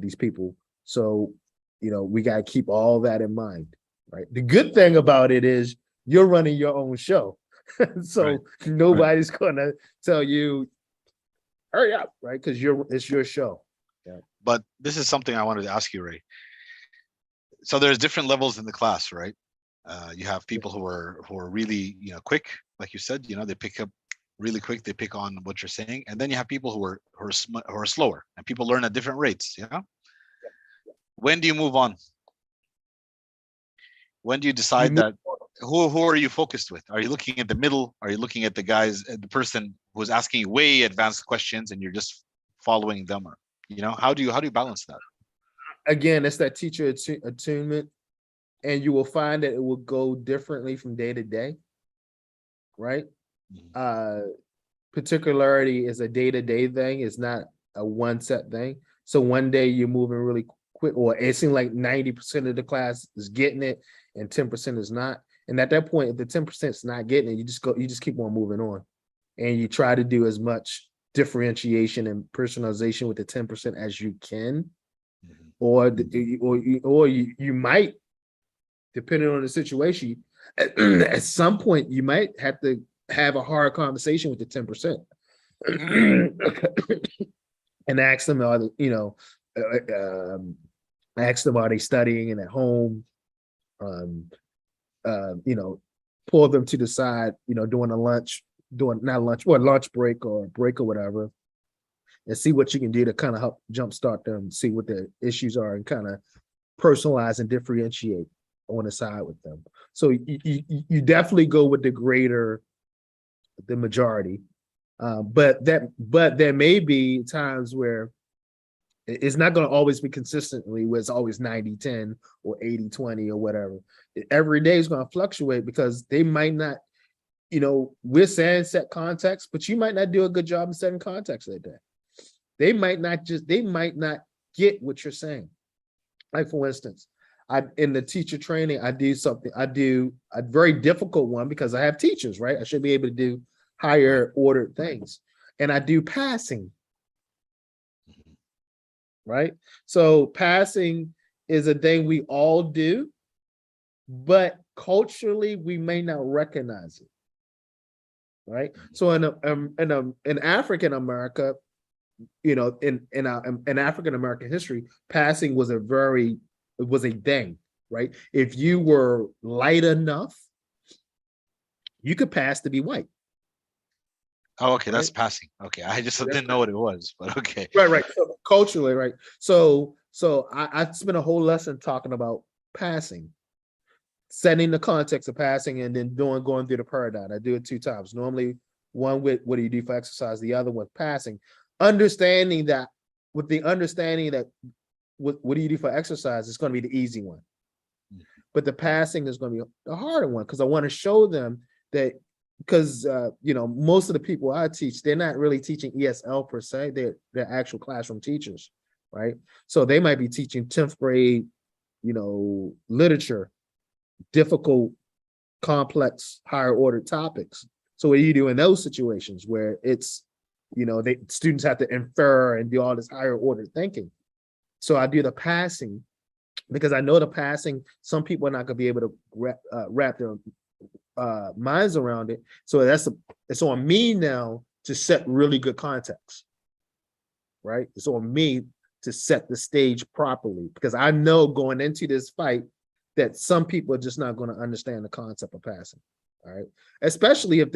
these people. So, we got to keep all that in mind, right? The good thing about it is you're running your own show. So right. Nobody's going to tell you, hurry up, right? Because it's your show. Yeah. But this is something I wanted to ask you, Ray. So there's different levels in the class, right? You have people who are really quick, like you said, they pick up really quick, they pick on what you're saying, and then you have people who are slower, and people learn at different rates. When do you move on? When do you decide that? Who are you focused with? Are you looking at the middle? Are you looking at the person who's asking you way advanced questions and you're just following them? Or, how do you balance that? Again, it's that teacher attunement, and you will find that it will go differently from day to day, right? Mm-hmm. Particularity is a day-to-day thing. It's not a one set thing. So one day you're moving really quick, or it seems like 90% of the class is getting it and 10% is not. And at that point, if the 10% is not getting it, you just keep on moving on, and you try to do as much differentiation and personalization with the 10% as you can. Or you might, depending on the situation, at some point you might have to have a hard conversation with the 10% and ask them, are they studying and at home? Pull them to the side, during lunch break or whatever, and see what you can do to kind of help jumpstart them, see what their issues are, and kind of personalize and differentiate on the side with them. So you definitely go with the majority, but there may be times where it's not going to always be consistently where it's always 90-10 or 80-20 or whatever. Every day is going to fluctuate because they might not, we're saying set context, but you might not do a good job in setting context that day. They might not get what you're saying. Like, for instance, in the teacher training, I do a very difficult one because I have teachers, right? I should be able to do higher ordered things. And I do passing, right? So passing is a thing we all do, but culturally we may not recognize it, right? So in African America, in African American history, passing was a thing, right? If you were light enough, you could pass to be white. Oh, okay, that's passing. Okay, I just didn't know what it was, but okay. Right. So culturally, right. So I spent a whole lesson talking about passing, setting the context of passing, and then going through the paradigm. I do it 2 times. Normally One with what do you do for exercise, the other with passing. Understanding that, with the understanding that what do you do for exercise is going to be the easy one. But the passing is going to be the harder one, because I want to show them that, because most of the people I teach, they're not really teaching ESL per se, they're actual classroom teachers, right? So they might be teaching 10th grade, literature, difficult, complex, higher order topics. So what do you do in those situations where it's, students have to infer and do all this higher order thinking? So I do the passing, because I know the passing, some people are not going to be able to wrap their minds around it. So it's on me now to set really good context, right? It's on me to set the stage properly, because I know going into this fight that some people are just not going to understand the concept of passing. All right, especially if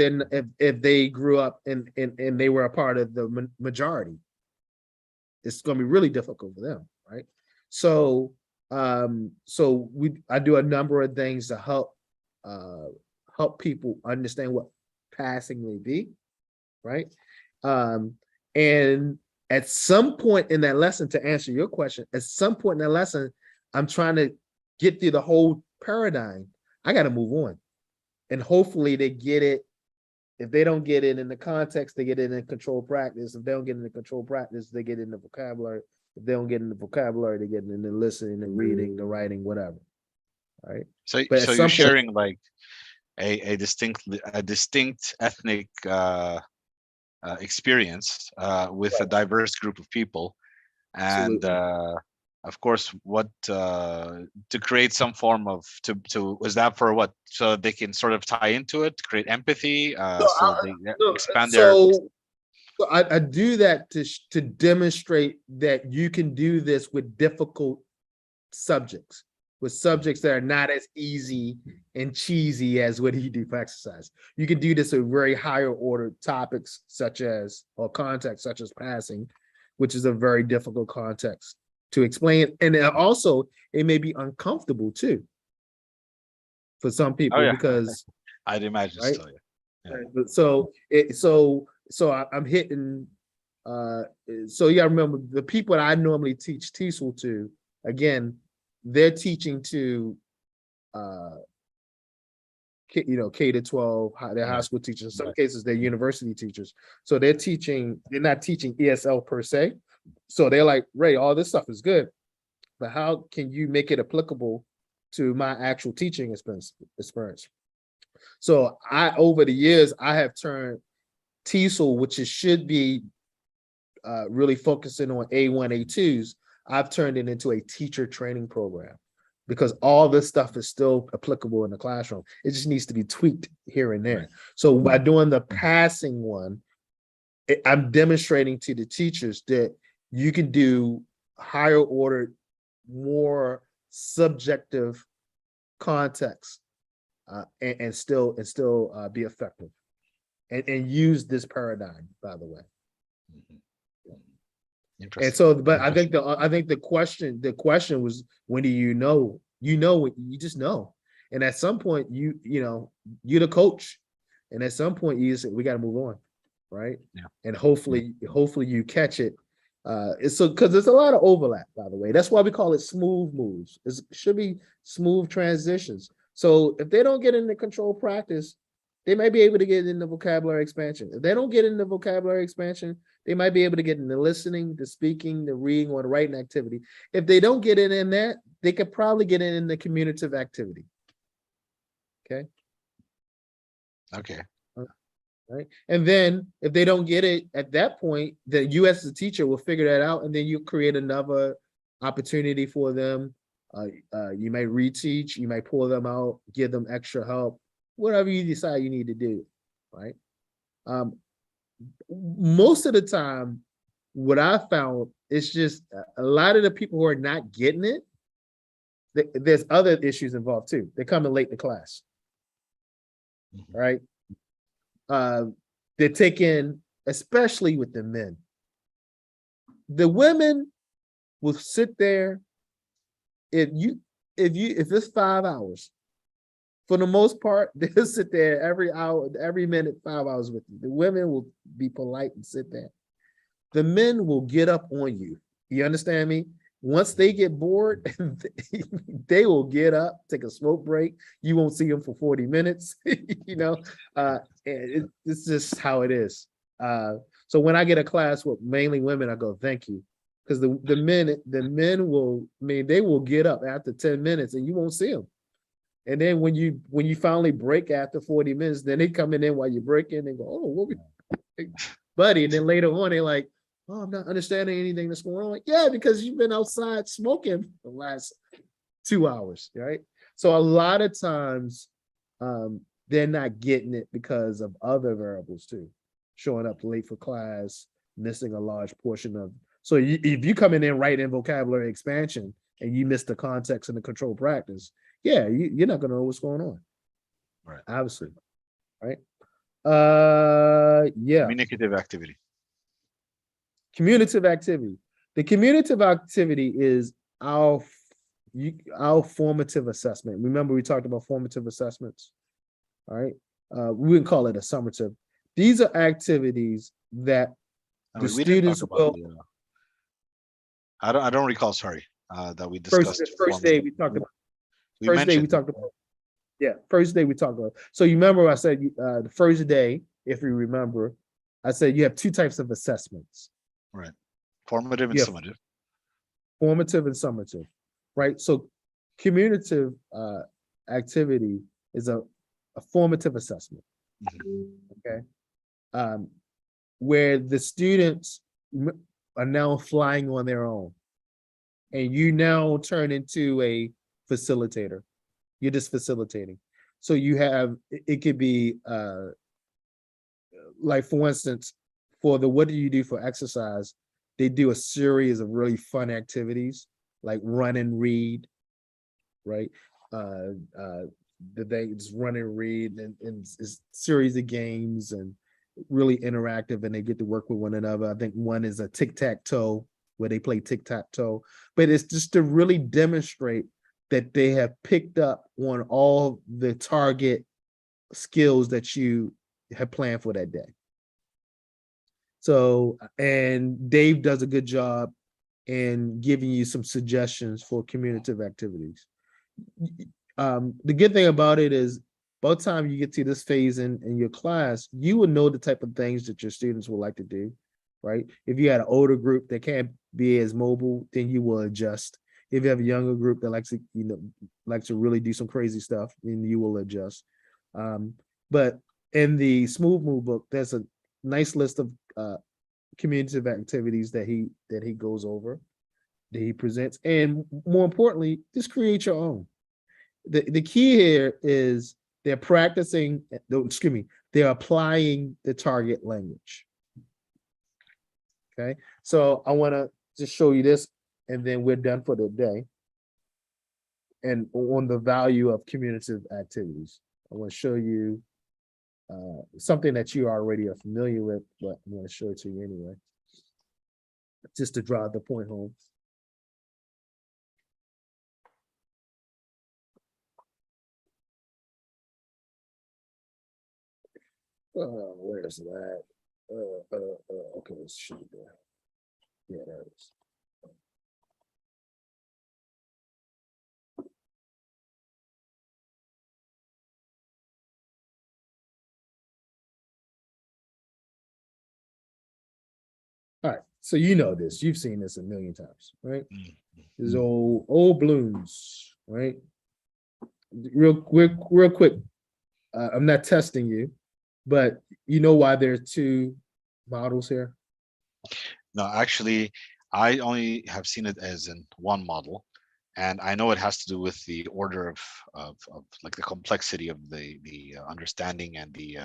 they grew up and they were a part of the majority, it's going to be really difficult for them, right? So I do a number of things to help people understand what passing may be, right? And at some point in that lesson, to answer your question, at some point in that lesson, I'm trying to get through the whole paradigm. I got to move on. And hopefully they get it. If they don't get it in the context, they get it in control practice. If they don't get it in the control practice, they get it in the vocabulary. If they don't get in the vocabulary, they get it in the listening, the reading, the writing, whatever. Right. So But you're sharing like a distinct ethnic experience with right. a diverse group of people, and of course, what to create some form of was that for what, so they can sort of tie into it, create empathy, so they expand their. So I do that to demonstrate that you can do this with difficult subjects, with subjects that are not as easy and cheesy as what you do for exercise. You can do this with very higher order topics or context such as passing, which is a very difficult context to explain. And also it may be uncomfortable too for some people, because I'd imagine, right? so yeah. So I'm hitting so you gotta remember, the people that I normally teach TESOL to, again, they're teaching to K to 12, they're high school teachers. In some cases, they're university teachers. So they're not teaching ESL per se. So they're like, Ray, all this stuff is good, but how can you make it applicable to my actual teaching experience? So over the years, I have turned TESOL, which should be really focusing on A1, A2s, I've turned it into a teacher training program, because all this stuff is still applicable in the classroom. It just needs to be tweaked here and there. Right. So by doing the passing one, I'm demonstrating to the teachers that you can do higher order, more subjective context and still be effective and use this paradigm, by the way. And so, but I think the question was, when do you know? You just know. And at some point, you're the coach, and at some point you say, we got to move on, right? Yeah. And hopefully you catch it. Because there's a lot of overlap, by the way. That's why we call it smooth moves. It should be smooth transitions. So if they don't get into control practice, they might be able to get into vocabulary expansion. If they don't get into vocabulary expansion, they might be able to get into listening, the speaking, the reading, or the writing activity. If they don't get it in that, they could probably get it in the communicative activity. Okay. Right. And then if they don't get it at that point, then you as a teacher will figure that out, and then you create another opportunity for them. You may reteach, you might pull them out, give them extra help, whatever you decide you need to do, right? Most of the time, what I found is just a lot of the people who are not getting it, there's other issues involved too. They're coming late to class, right? They're taking, especially with the men. The women will sit there. If it's 5 hours, for the most part, they'll sit there every hour, every minute, 5 hours with you. The women will be polite and sit there. The men will get up on you. You understand me? Once they get bored, they will get up, take a smoke break. You won't see them for 40 minutes. It's just how it is. So when I get a class with mainly women, I go, thank you. Because the men will, they will get up after 10 minutes and you won't see them. And then when you finally break after 40 minutes, then they come in while you're breaking and go, oh, what we buddy. And then later on, they're like, oh, I'm not understanding anything that's going on. Like, yeah, because you've been outside smoking for the last 2 hours, right? So a lot of times they're not getting it because of other variables too. Showing up late for class, missing a large portion of. So if you come in right in vocabulary expansion and you miss the context and the control practice, yeah, you're not going to know what's going on. Right. Obviously. Right. Yeah. Communicative activity. Commutative activity. The commutative activity is our formative assessment. Remember, we talked about formative assessments. All right. We wouldn't call it a summative. These are activities that the students will. I don't recall. Sorry, that we discussed. First day we talked about. First day we talked about. Yeah, first day we talked about. So you remember I said the first day, if you remember, I said you have two types of assessments. Right. Formative and summative. Formative and summative. Right. So commutative activity is a formative assessment. Okay. Where the students are now flying on their own. And you now turn into a facilitator. You're just facilitating. So you have, it could be like, for instance, for the what do you do for exercise, they do a series of really fun activities like run and read, right? They just run and read and it's series of games and really interactive and they get to work with one another. I think one is a tic-tac-toe where they play tic-tac-toe, but it's just to really demonstrate that they have picked up on all the target skills that you have planned for that day. So, and Dave does a good job in giving you some suggestions for commutative activities. The good thing about it is by the time you get to this phase in your class, you will know the type of things that your students will like to do, right? If you had an older group that can't be as mobile, then you will adjust. If you have a younger group that likes to really do some crazy stuff, then you will adjust. But in the Smooth Move book, there's a nice list of commutative activities that he goes over, that he presents, and more importantly, just create your own. The key here is they're practicing. They're applying the target language. Okay, so I want to just show you this, and then we're done for the day. And on the value of commutative activities, I want to show you something that you already are familiar with, but I'm going to show it to you anyway, just to drive the point home. Where's that? Okay, let's show you there. Yeah, there it is. All right, so you know this. You've seen this a million times, right? These old balloons, right? Real quick. I'm not testing you, but you know why there are two models here? No, actually, I only have seen it as in one model, and I know it has to do with the order of like the complexity of the understanding and the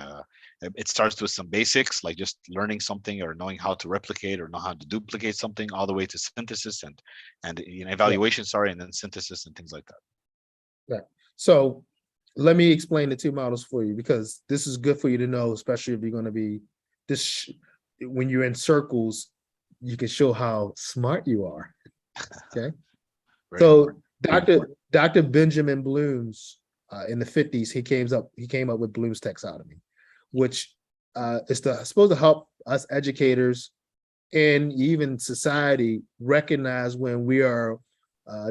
it starts with some basics like just learning something or knowing how to replicate or know how to duplicate something, all the way to synthesis and evaluation, sorry, and then synthesis and things like that. Yeah. So let me explain the two models for you, because this is good for you to know, especially if you're going to be this when you're in circles, you can show how smart you are. Okay. So Dr. Benjamin Bloom's in the 50s, he came up with Bloom's taxonomy, which is supposed to help us educators and even society recognize when we are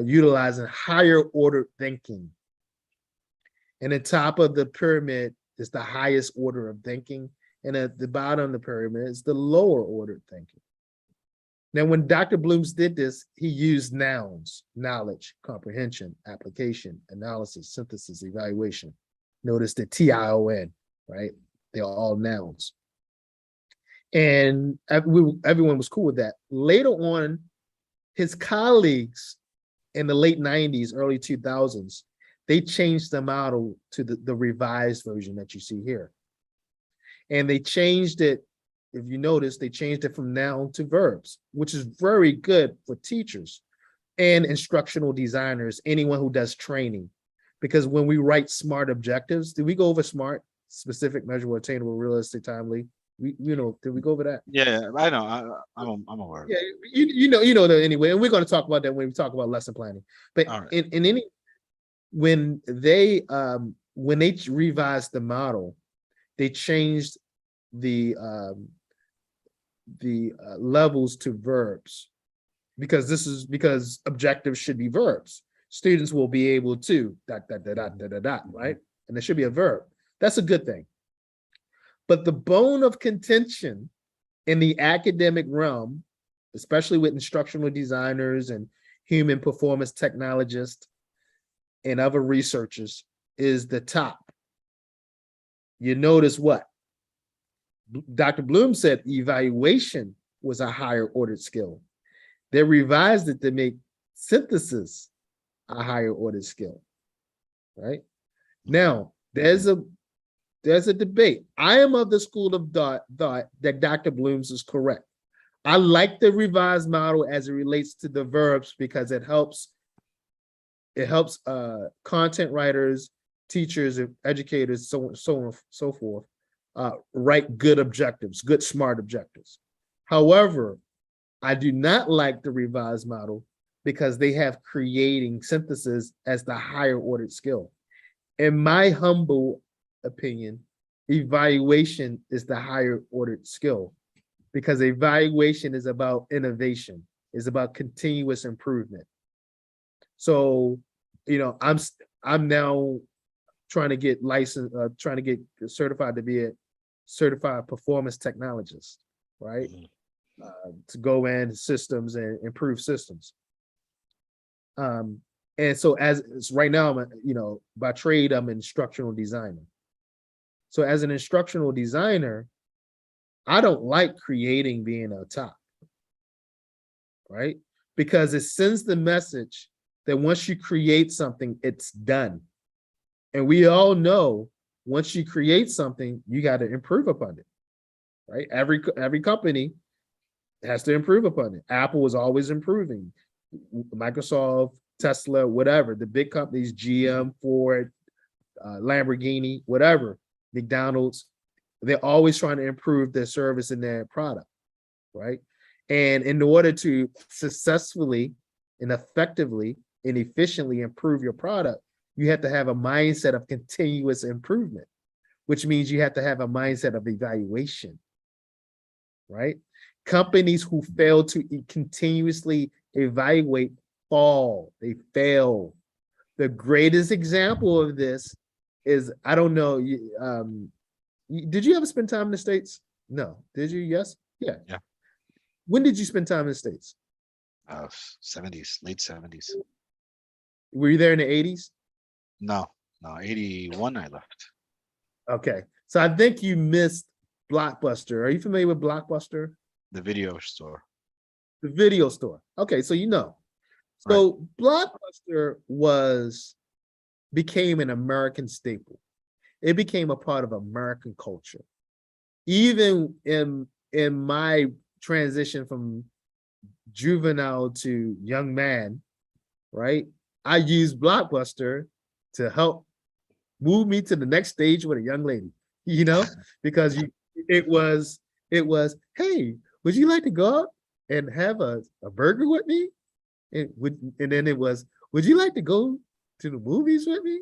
utilizing higher order thinking. And the top of the pyramid is the highest order of thinking, and at the bottom of the pyramid is the lower order thinking. Now, when Dr. Blooms did this, he used nouns: knowledge, comprehension, application, analysis, synthesis, evaluation. Notice the TION, right? They're all nouns. And everyone was cool with that. Later on, his colleagues in the late 90s, early 2000s, they changed the model to the revised version that you see here. And they changed it, if you notice, they changed it from noun to verbs, which is very good for teachers and instructional designers, anyone who does training. Because when we write SMART objectives, did we go over SMART? Specific, measurable, attainable, realistic, timely. Did we go over that? Yeah, I know. I'm aware. Yeah, you know that anyway, and we're going to talk about that when we talk about lesson planning. But right. in any when they revised the model, they changed the levels to verbs, because objectives should be verbs. Students will be able to ... right? And there should be a verb. That's a good thing. But the bone of contention in the academic realm, especially with instructional designers and human performance technologists and other researchers, is the top. You notice what? Dr. Bloom said evaluation was a higher ordered skill. They revised it to make synthesis a higher ordered skill, right? Now, there's a debate. I am of the school of thought that Dr. Bloom's is correct. I like the revised model as it relates to the verbs, because it helps content writers, teachers, and educators, so on and so forth, write good objectives, good SMART objectives. However, I do not like the revised model because they have creating synthesis as the higher ordered skill. In my humble opinion, evaluation is the higher ordered skill, because evaluation is about innovation, is about continuous improvement. So, I'm now trying to get licensed, trying to get certified to be a certified performance technologist, right? To go in systems and improve systems. And so as right now, I'm, by trade, I'm an instructional designer. So as an instructional designer, I don't like creating being on top, right? Because it sends the message that once you create something, it's done. And we all know once you create something, you got to improve upon it, right? Every company has to improve upon it. Apple is always improving. Microsoft, Tesla, whatever, the big companies, GM, Ford, Lamborghini, whatever, McDonald's, they're always trying to improve their service and their product, right? And in order to successfully and effectively and efficiently improve your product, you have to have a mindset of continuous improvement, which means you have to have a mindset of evaluation, right? Companies who fail to continuously evaluate fall, they fail. The greatest example of this is, I don't know, did you ever spend time in the States? No. Did you? Yes? Yeah. Yeah. When did you spend time in the States? 70s, late 70s. Were you there in the 80s? No, 81 I left. Okay. So I think you missed Blockbuster. Are you familiar with Blockbuster? The video store. The video store. Okay, so you know. So right. Blockbuster became an American staple. It became a part of American culture. Even in my transition from juvenile to young man, right? I used Blockbuster to help move me to the next stage with a young lady, because it was, hey, would you like to go out and have a burger with me? And then it was, would you like to go to the movies with me?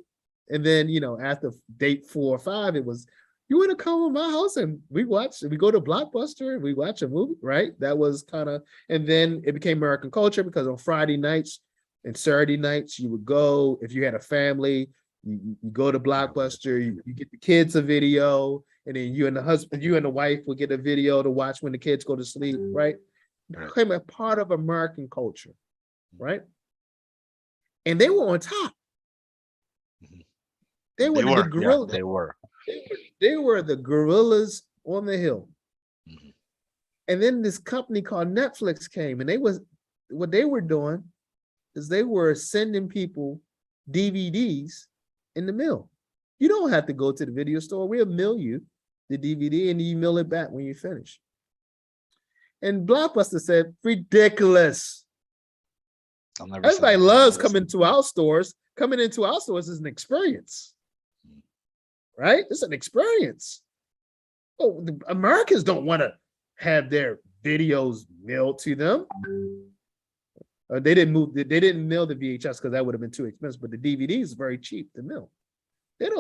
And then, after date 4 or 5, it was, you want to come to my house and we go to Blockbuster and we watch a movie, right? That was kind of, and then it became American culture because on Friday nights and Saturday nights, you would go, if you had a family, you go to Blockbuster, you get the kids a video, and then you and the wife would get a video to watch when the kids go to sleep, right? It became a part of American culture, right? And they were on top. They were the gorillas. Yeah, they were. They were the gorillas on the hill. And then this company called Netflix came, and what they were doing is they were sending people DVDs in the mail. You don't have to go to the video store. We'll mail you the DVD and you mail it back when you finish. And Blockbuster said, ridiculous. Everybody loves coming into our stores. Coming into our stores is an experience, right? It's an experience. Oh, the Americans don't want to have their videos mailed to them. They didn't mail the VHS because that would have been too expensive, but the DVD is very cheap to mail. It's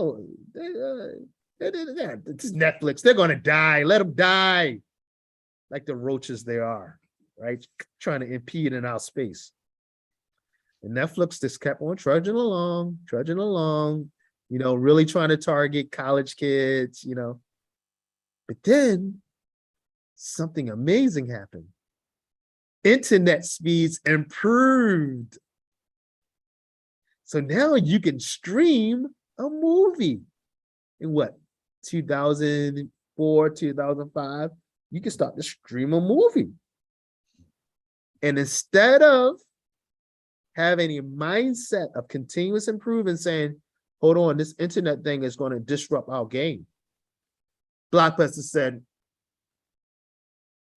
Netflix. They're going to die. Let them die. Like the roaches they are, right? Trying to impede in our space. And Netflix just kept on trudging along, really trying to target college kids, But then something amazing happened. Internet speeds improved. So now you can stream a movie in 2004, 2005, you can start to stream a movie. And instead of having a mindset of continuous improvement saying, hold on, this internet thing is going to disrupt our game, Blockbuster said,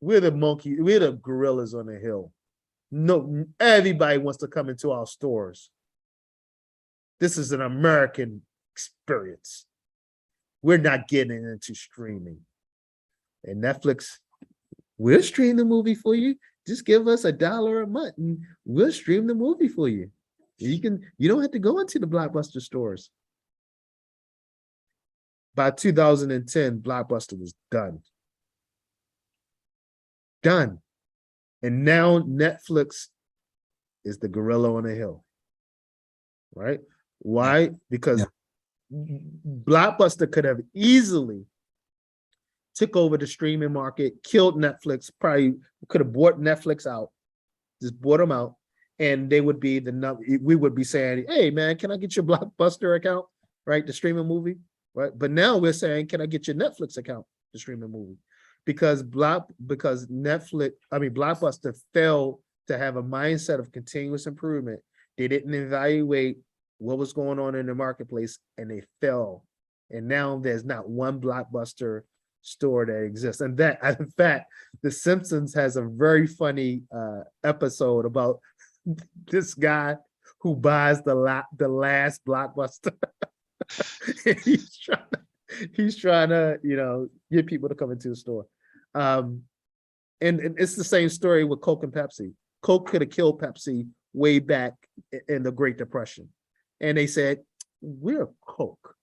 we're the gorillas on the hill. No, everybody wants to come into our stores. This is an American experience. We're not getting into streaming. And Netflix, we'll stream the movie for you. Just give us $1 a month and we'll stream the movie for you. You don't have to go into the Blockbuster stores. By 2010, Blockbuster was done. Done. And now Netflix is the gorilla on the hill. Right? Why? Because Blockbuster could have easily took over the streaming market, killed Netflix, probably could have bought Netflix out, just bought them out, and we would be saying, hey man, can I get your Blockbuster account, right, to stream a movie, right? But now we're saying, can I get your Netflix account to stream a movie? Because Blockbuster failed to have a mindset of continuous improvement. They didn't evaluate what was going on in the marketplace, and they fell. And now there's not one Blockbuster store that exists. And that, in fact, The Simpsons has a very funny episode about this guy who buys the last Blockbuster. he's trying to get people to come into the store. And it's the same story with Coke and Pepsi. Coke could have killed Pepsi way back in the Great Depression. And they said, we're Coke.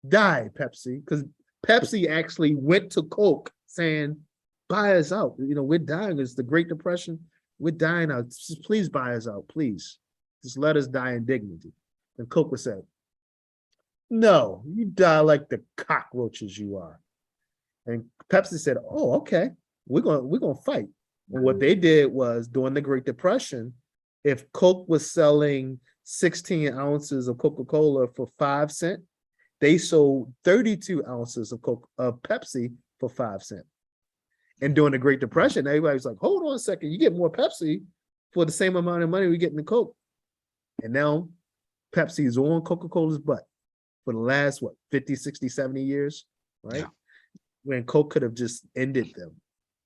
Die, Pepsi. Because Pepsi actually went to Coke saying, buy us out. We're dying. It's the Great Depression. We're dying out. Just please buy us out, please. Just let us die in dignity. And Coke was said, no, you die like the cockroaches you are. And Pepsi said, oh, okay, we're gonna fight. And what they did was, during the Great Depression, if Coke was selling 16 ounces of Coca-Cola for 5 cents, they sold 32 ounces of Pepsi for 5 cents. And during the Great Depression, everybody was like, hold on a second, you get more Pepsi for the same amount of money we get in the Coke. And now Pepsi is on Coca-Cola's butt for the last, 50, 60, 70 years, right? Yeah. When Coke could have just ended them,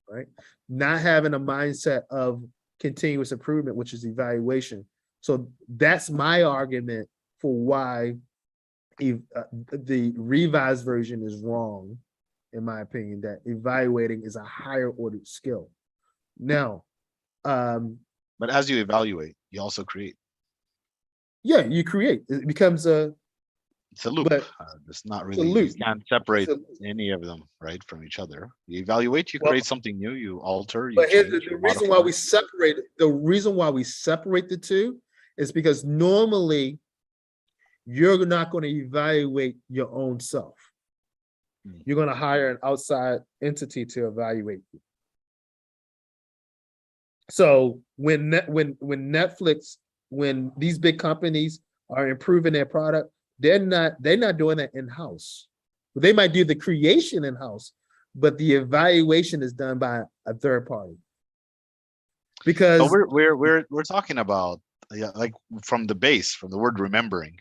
right? Not having a mindset of continuous improvement, which is evaluation. So that's my argument for why the revised version is wrong, in my opinion, that evaluating is a higher ordered skill. Now, but as you evaluate, you also create. Yeah, you create. It becomes It's a loop. but It's not it's a really, you loop. can't It's separate a, any of them, right, from each other. You evaluate, you well, create something new, you alter, you but here's change, the you reason why modify. we separate the reason why we separate the two is because normally you're not going to evaluate your own self. Mm. You're going to hire an outside entity to evaluate you. So when Netflix, when these big companies are improving their product, they're not doing that in house. They might do the creation in house, but the evaluation is done by a third party. But Because we're talking about, yeah, like from the base, from the word remembering.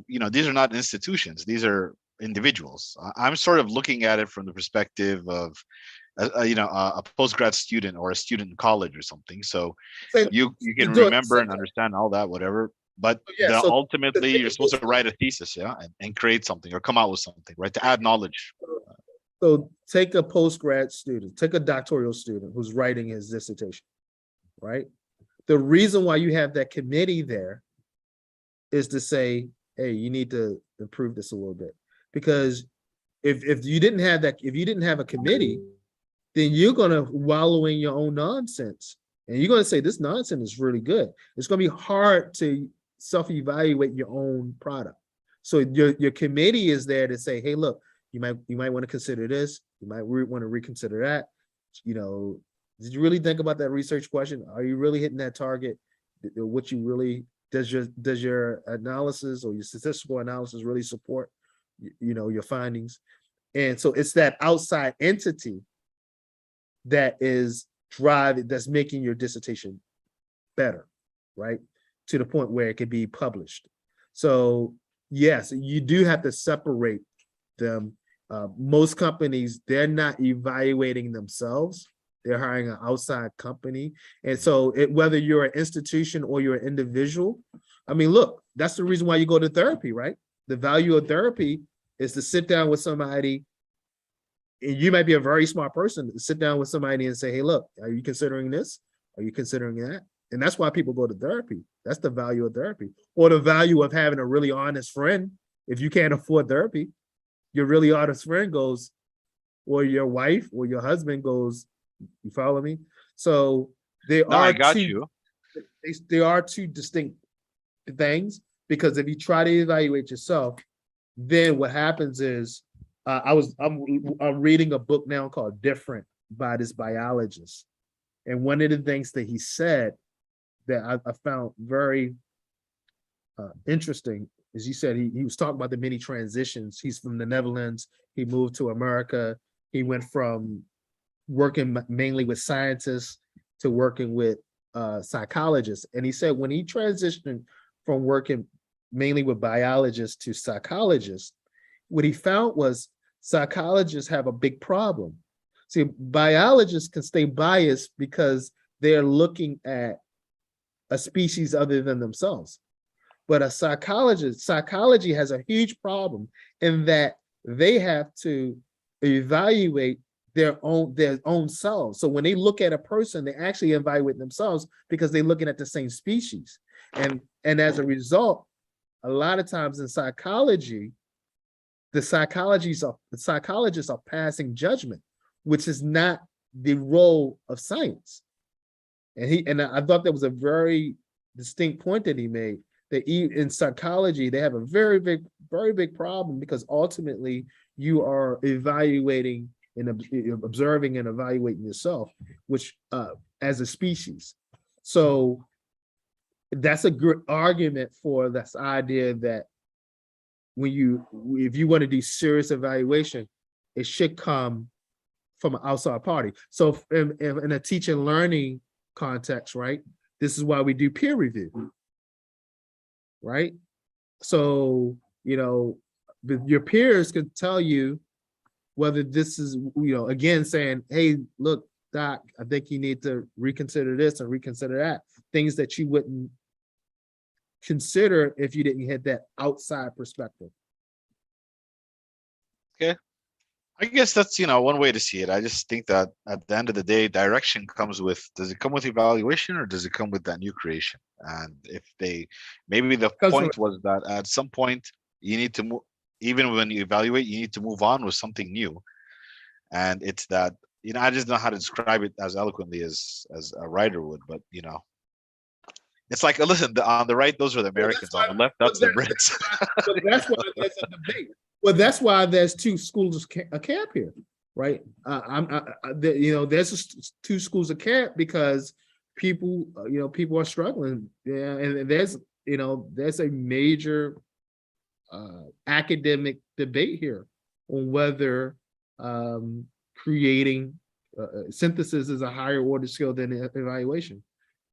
These are not institutions; these are individuals. I'm sort of looking at it from the perspective of a postgrad student or a student in college or something. So same, you you're can doing the remember same and thing. understand all that, whatever. But Yeah. the So to ultimately take you're a supposed to postgrad, write a thesis, yeah, and create something or come out with something, right? To add knowledge. so take a postgrad student, take a doctoral student who's writing his dissertation, right? The reason why you have that committee there is to say, hey, you need to improve this a little bit. Because if you didn't have that, if you didn't have a committee, then you're gonna wallow in your own nonsense. And you're gonna say this nonsense is really good. It's gonna be hard to self-evaluate your own product. So your committee is there to say, hey, look, you might want to consider this, you might want to reconsider that. You know, did you really think about that research question? Are you really hitting that target? What you really does your analysis or your statistical analysis really support your findings? And so it's that outside entity that is driving, that's making your dissertation better, right? To the point where it can be published. So yes, you do have to separate them. Most companies, they're not evaluating themselves. They're hiring an outside company. And so whether you're an institution or you're an individual, I mean, look, that's the reason why you go to therapy, right? The value of therapy is to sit down with somebody, and you might be a very smart person to sit down with somebody and say, hey, look, are you considering this? Are you considering that? And that's why people go to therapy. That's the value of therapy, or the value of having a really honest friend. If you can't afford therapy, your really honest friend goes, or your wife or your husband goes, you follow me? So there No, I are got two, you. there are two distinct things, because if you try to evaluate yourself, then what happens is I'm reading a book now called Different by this biologist. And one of the things that he said that I found very interesting is, he said he was talking about the many transitions. He's from the Netherlands. He moved to America. He went from working mainly with scientists to working with psychologists. And he said when he transitioned from working mainly with biologists to psychologists, what he found was psychologists have a big problem. See, biologists can stay biased because they're looking at a species other than themselves. But a psychology has a huge problem in that they have to evaluate their own selves. So when they look at a person, they actually evaluate themselves because they're looking at the same species. And as a result, a lot of times in psychology, the psychologists are passing judgment, which is not the role of science. And I thought that was a very distinct point that he made, that in psychology they have a very big problem, because ultimately you are evaluating and observing and evaluating yourself, which as a species. So that's a good argument for this idea that if you want to do serious evaluation, it should come from an outside party. So in a teaching learning context, right? This is why we do peer review, right? So, your peers can tell you whether this is, again, saying, hey, look, Doc, I think you need to reconsider this and reconsider that. Things that you wouldn't consider if you didn't hit that outside perspective. Okay. I guess that's, one way to see it. I just think that at the end of the day, direction comes with, does it come with evaluation or does it come with that new creation? And if maybe the Comes from point was that at some point, you need to move. Even when you evaluate, you need to move on with something new. And it's that, I just know how to describe it as eloquently as a writer would, but it's like, listen, on the right, those are the Well, that's Americans. On why. the left, Well, that's the Brits. that's why there's a debate. Well, that's why there's two schools of camp here, right? There's two schools of camp because people, people are struggling. Yeah, and there's a major academic debate here on whether creating synthesis is a higher order skill than evaluation.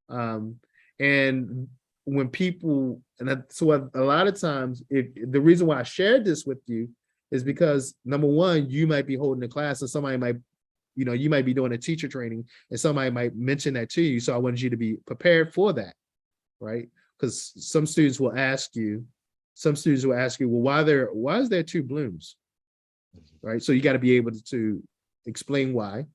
And when people, so a lot of times, if the reason why I shared this with you is because, number one, you might be holding a class and somebody might, you might be doing a teacher training and somebody might mention that to you. So I wanted you to be prepared for that, right? Because some students will ask you, well, why is there two blooms? Right. So you got to be able to explain why.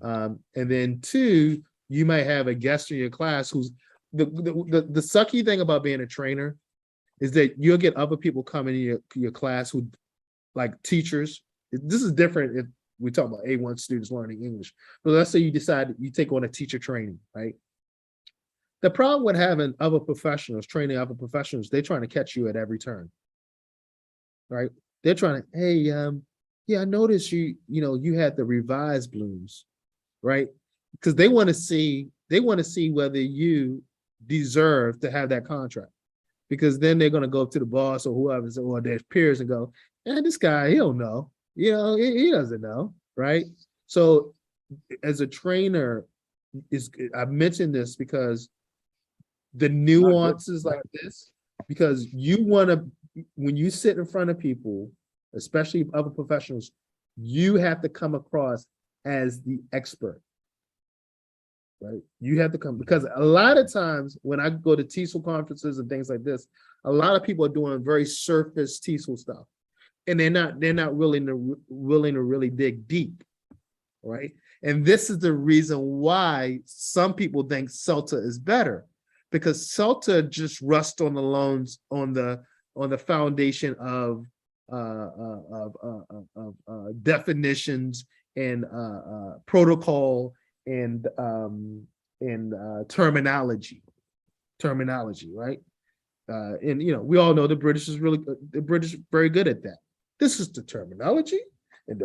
And then two, you might have a guest in your class who's the sucky thing about being a trainer is that you'll get other people coming in your class who, like teachers. This is different if we talk about A1 students learning English. But let's say you decide you take on a teacher training, right? The problem with having other professionals, training other professionals, they're trying to catch you at every turn, right? They're trying to, hey, yeah, I noticed you had the revised blooms, right? Because they want to see whether you deserve to have that contract. Because then they're going to go up to the boss or whoever or their peers and go, this guy, he don't know. He doesn't know, right? So as a trainer, I mentioned this because the nuances like this, because you want to, when you sit in front of people, especially other professionals, you have to come across as the expert, right? You have to come, because a lot of times when I go to TESOL conferences and things like this, a lot of people are doing very surface TESOL stuff, and they're not willing to really dig deep, right? And this is the reason why some people think CELTA is better, because CELTA just rests on the loans on the foundation of definitions and protocol and terminology, right? And we all know the British very good at that. This is the terminology, and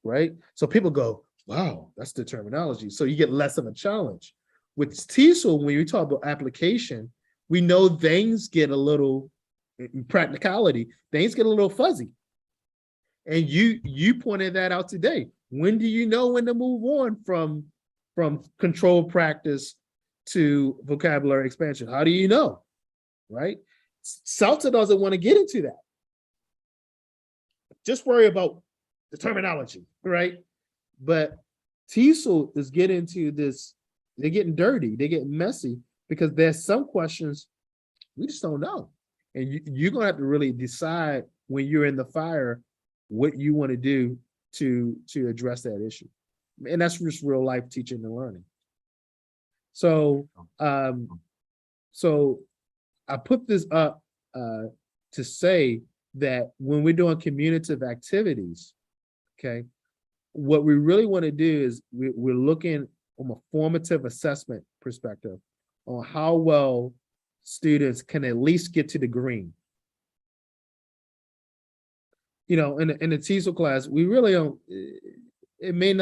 right? So people go, wow, that's the terminology. So you get less of a challenge. With TESOL, when you talk about application, we know things get a little, in practicality, things get a little fuzzy. And you pointed that out today. When do you know when to move on from controlled practice to vocabulary expansion? How do you know, right? CELTA doesn't want to get into that. Just worry about the terminology, right? But TESOL is getting into this, they're getting dirty, they're getting messy, because there's some questions we just don't know. And you're going to have to really decide when you're in the fire what you want to do to address that issue. And that's just real life teaching and learning. So, so I put this up to say that when we're doing communicative activities, okay, what we really want to do is we're looking from a formative assessment perspective on how well students can at least get to the green. In the TESOL class, we really don't, it may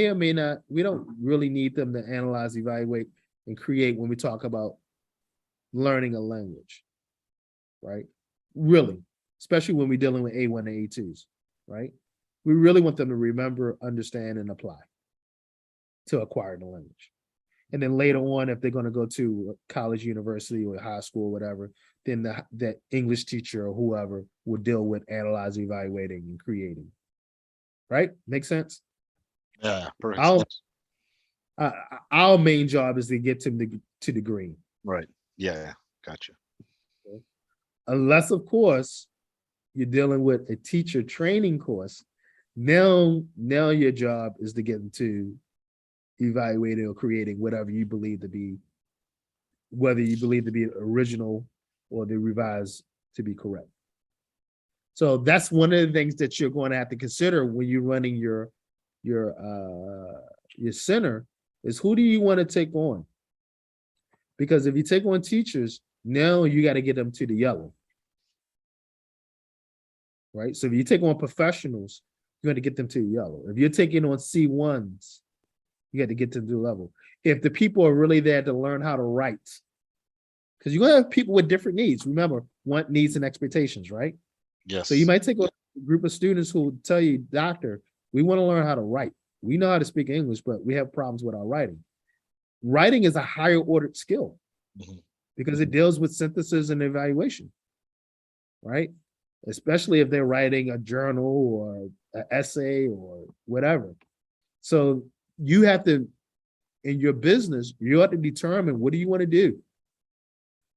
or may not, we don't really need them to analyze, evaluate, and create when we talk about learning a language, right? Really, especially when we're dealing with A1 and A2s, right? We really want them to remember, understand, and apply to acquire the language. And then later on, if they're going to go to college, university, or high school, or whatever, then that English teacher or whoever will deal with analyzing, evaluating, and creating. Right? Make sense? Yeah, perfect. Our main job is to get to the green. Right. Yeah. Gotcha. Okay. Unless, of course, you're dealing with a teacher training course. Now your job is to get into evaluating or creating whatever you believe to be, whether you believe to be original or they revise to be correct. So that's one of the things that you're going to have to consider when you're running your center is who do you want to take on? Because if you take on teachers, now you got to get them to the yellow. Right? So if you take on professionals, you got to get them to the yellow. If you're taking on C1s, you got to get to the level. If the people are really there to learn how to write, because you're going to have people with different needs. Remember, want needs and expectations, right? Yes. So you might take a group of students who tell you, doctor, we want to learn how to write. We know how to speak English, but we have problems with our writing. Writing is a higher ordered skill because it deals with synthesis and evaluation, right? Especially if they're writing a journal or an essay or whatever. So you have to, in your business, you have to determine what do you want to do?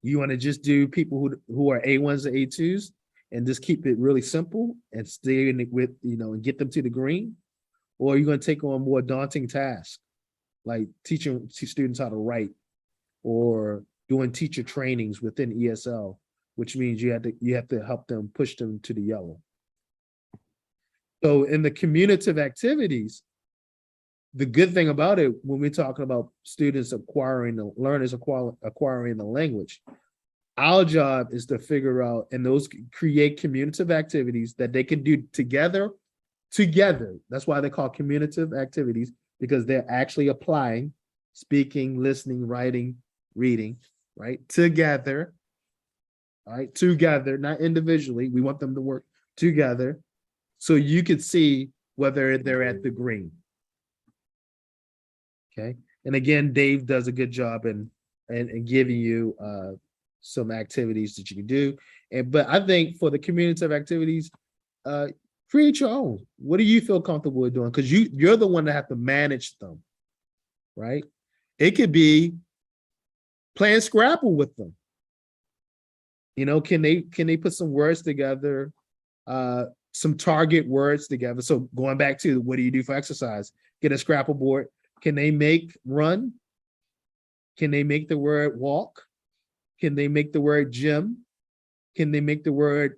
You want to just do people who are A1s or A2s and just keep it really simple and stay in it with, and get them to the green? Or are you going to take on more daunting tasks like teaching students how to write or doing teacher trainings within ESL, which means you have to help them push them to the yellow. So in the commutative activities, the good thing about it, when we're talking about students learners acquiring the language, our job is to figure out and create commutative activities that they can do together. That's why they're called commutative activities, because they're actually applying speaking, listening, writing, reading, right? Together, all right? Together, not individually. We want them to work together so you can see whether they're at the green. Okay. And again, Dave does a good job in giving you some activities that you can do. But I think for the commutative activities, create your own. What do you feel comfortable with doing? Because you're the one that have to manage them, right? It could be playing Scrabble with them. Can they put some words together, some target words together? So going back to what do you do for exercise? Get a Scrabble board. Can they make run? Can they make the word walk? Can they make the word gym? Can they make the word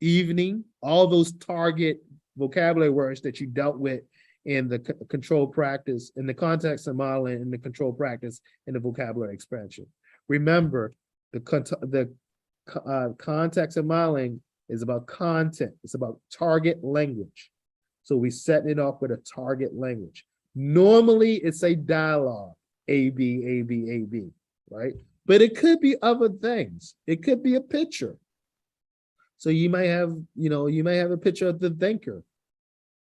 evening? All those target vocabulary words that you dealt with in the control practice, in the context of modeling, in the control practice, and the vocabulary expansion. Remember, the context of modeling is about content. It's about target language. So we set it off with a target language. Normally, it's a dialogue, A, B, A, B, A, B, right? But it could be other things. It could be a picture. So you might have a picture of the thinker,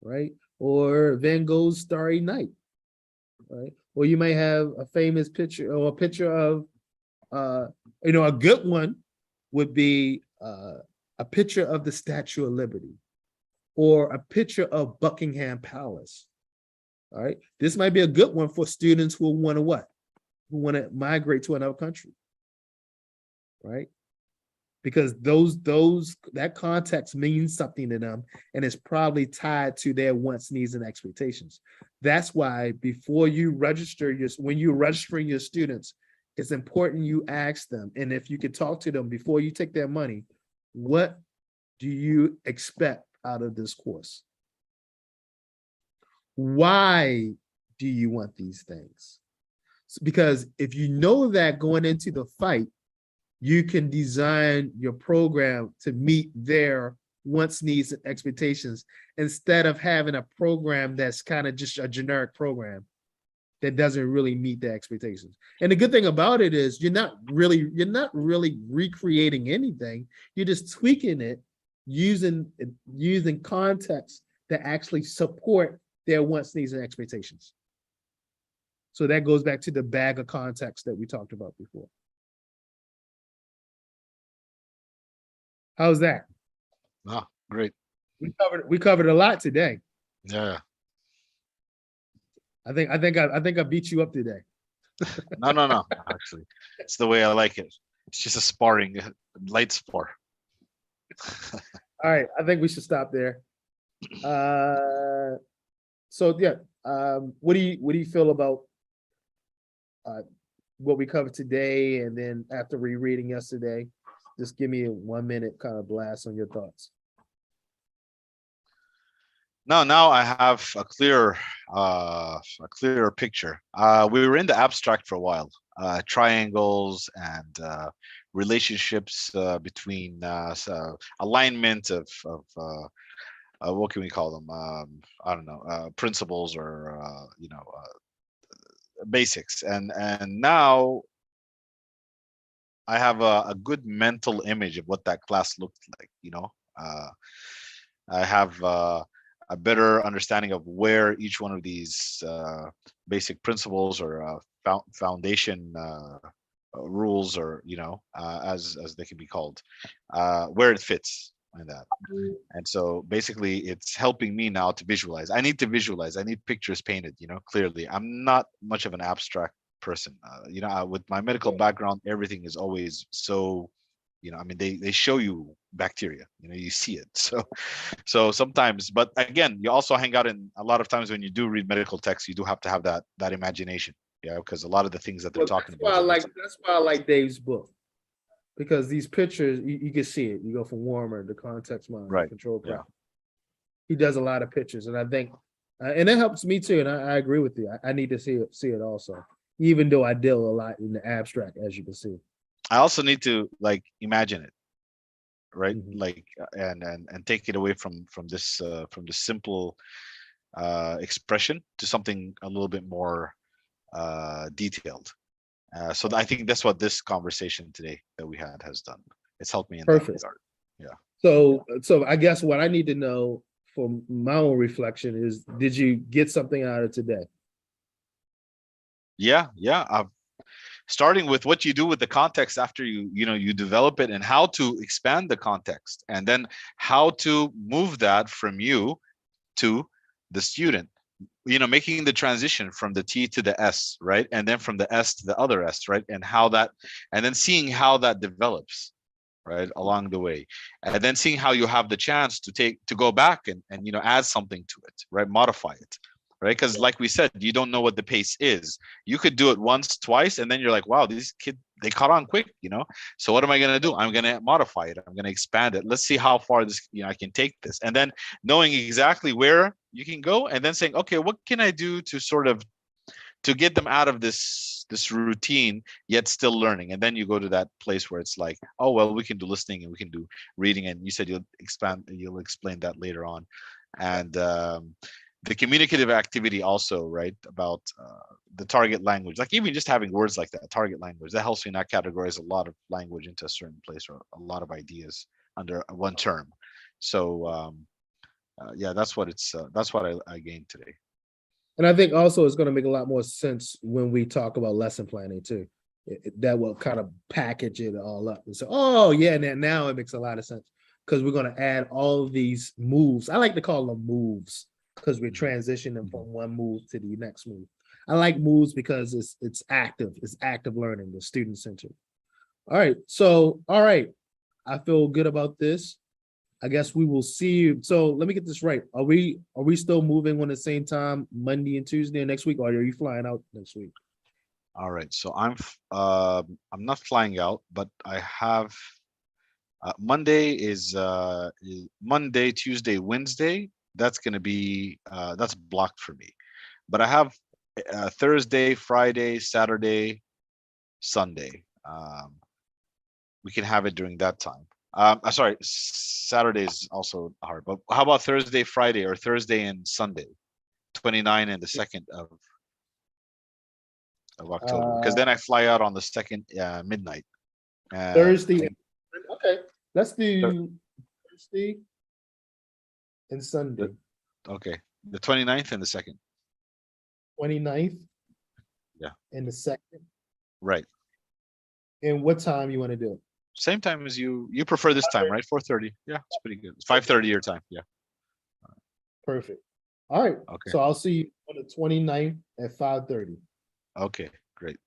right? Or Van Gogh's Starry Night, right? Or you might have a famous picture or a picture of, a good one would be a picture of the Statue of Liberty or a picture of Buckingham Palace. All right. This might be a good one for students who want to what? Who want to migrate to another country. Right? Because that context means something to them and it's probably tied to their wants, needs, and expectations. That's why before you when you're registering your students, it's important you ask them. And if you could talk to them before you take their money, what do you expect out of this course? Why do you want these things? Because if you know that going into the fight, you can design your program to meet their wants, needs, and expectations instead of having a program that's kind of just a generic program that doesn't really meet the expectations. And the good thing about it is you're not really recreating anything. You're just tweaking it using context that actually support their wants, needs, and expectations. So that goes back to the bag of context that we talked about before. How's that? Ah, great. We covered a lot today. Yeah. I think I beat you up today. No. Actually, it's the way I like it. It's just a sparring, light spar. All right, I think we should stop there. So yeah, what do you feel about what we covered today, and then after rereading yesterday, just give me a 1 minute kind of blast on your thoughts. Now I have a clearer picture. We were in the abstract for a while, triangles and relationships between alignment of what can we call them? I don't know, principles or basics. And now I have a good mental image of what that class looked like. I have a better understanding of where each one of these basic principles or foundation rules, or as they can be called, where it fits in that. And so basically it's helping me now to visualize. I need to visualize. I need pictures painted, clearly. I'm not much of an abstract person. With my medical background, everything is always so, I mean, they show you bacteria, you see it. So sometimes, but again, you also hang out in a lot of times when you do read medical text, you do have to have that imagination. Yeah, because a lot of the things that they're talking about. That's why I like Dave's book. Because these pictures, you can see it. You go from warmer, the context mind, right, control. Yeah. He does a lot of pictures, and I think, and it helps me too. And I agree with you. I need to see it also, even though I deal a lot in the abstract, as you can see. I also need to imagine it, right? Mm-hmm. And take it away from the simple expression to something a little bit more detailed. So I think that's what this conversation today that we had has done. It's helped me in that regard. Yeah. So I guess what I need to know for my own reflection is, did you get something out of today? Yeah. Starting with what you do with the context after you develop it, and how to expand the context, and then how to move that from you to the student, making the transition from the T to the S, right? And then from the S to the other S, right? And then seeing how that develops, right, along the way, and then seeing how you have the chance to go back and add something to it, right? Modify it, right? Because like we said, you don't know what the pace is. You could do it once, twice, and then you're like, wow, these kids, they caught on quick, so what am I going to do? I'm going to modify it. I'm going to expand it. Let's see how far this, I can take this. And then knowing exactly where you can go, and then saying, okay, what can I do to sort of to get them out of this routine, yet still learning. And then you go to that place where it's like, oh well, we can do listening and we can do reading, and you said you'll explain that later on. And the communicative activity also, right, about the target language, like even just having words like that, target language, that helps me not categorize a lot of language into a certain place, or a lot of ideas under one term. So yeah, that's what I gained today. And I think also it's going to make a lot more sense when we talk about lesson planning too. That will kind of package it all up and say, oh yeah, now it makes a lot of sense, because we're going to add all these moves. I like to call them moves, because we're transitioning from one move to the next move. I like moves because it's active learning, the student centered. All right. I feel good about this. I guess we will see you. So let me get this right. Are we still moving on the same time, Monday and Tuesday next week, or are you flying out next week? All right. So I'm not flying out, but I have Monday is Monday, Tuesday, Wednesday. That's going to be that's blocked for me. But I have Thursday, Friday, Saturday, Sunday. We can have it during that time. Sorry, Saturday is also hard. But how about Thursday, Friday, or Thursday and Sunday, 29 and the 2nd of October? Because then I fly out on the 2nd midnight. Thursday. Okay, let's do Thursday and Sunday. Okay, the 29th and the 2nd. 29th. Yeah. And the 2nd. Right. And what time you want to do it? Same time as you. You prefer this time, right? 4:30. Yeah, it's pretty good. It's 5:30 your time. Yeah. Perfect. All right. Okay. So I'll see you on the 29th at 5:30. Okay, great.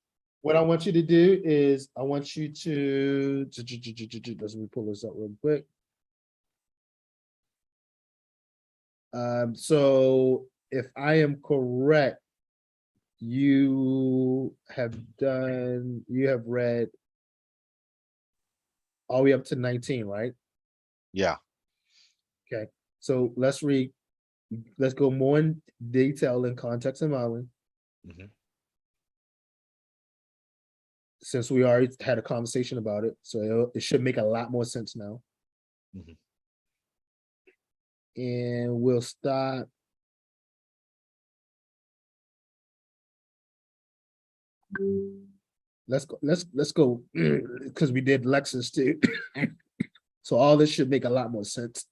What I want you to do is I want you to let me pull this up real quick. So if I am correct, you have read all the way up to 19, right? Yeah. Okay, so let's go more in detail in context and modeling, Mhm. since we already had a conversation about it, so it should make a lot more sense now. Mhm. And we'll start. Let's go because we did Lexus too. So all this should make a lot more sense.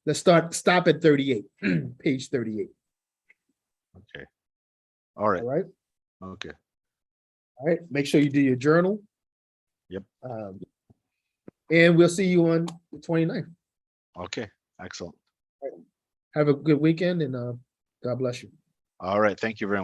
Let's stop at 38, page 38. Okay. All right. All right. Okay. All right. Make sure you do your journal. Yep. And we'll see you on the 29th. Okay. Excellent. Have a good weekend, and God bless you. All right. Thank you very much.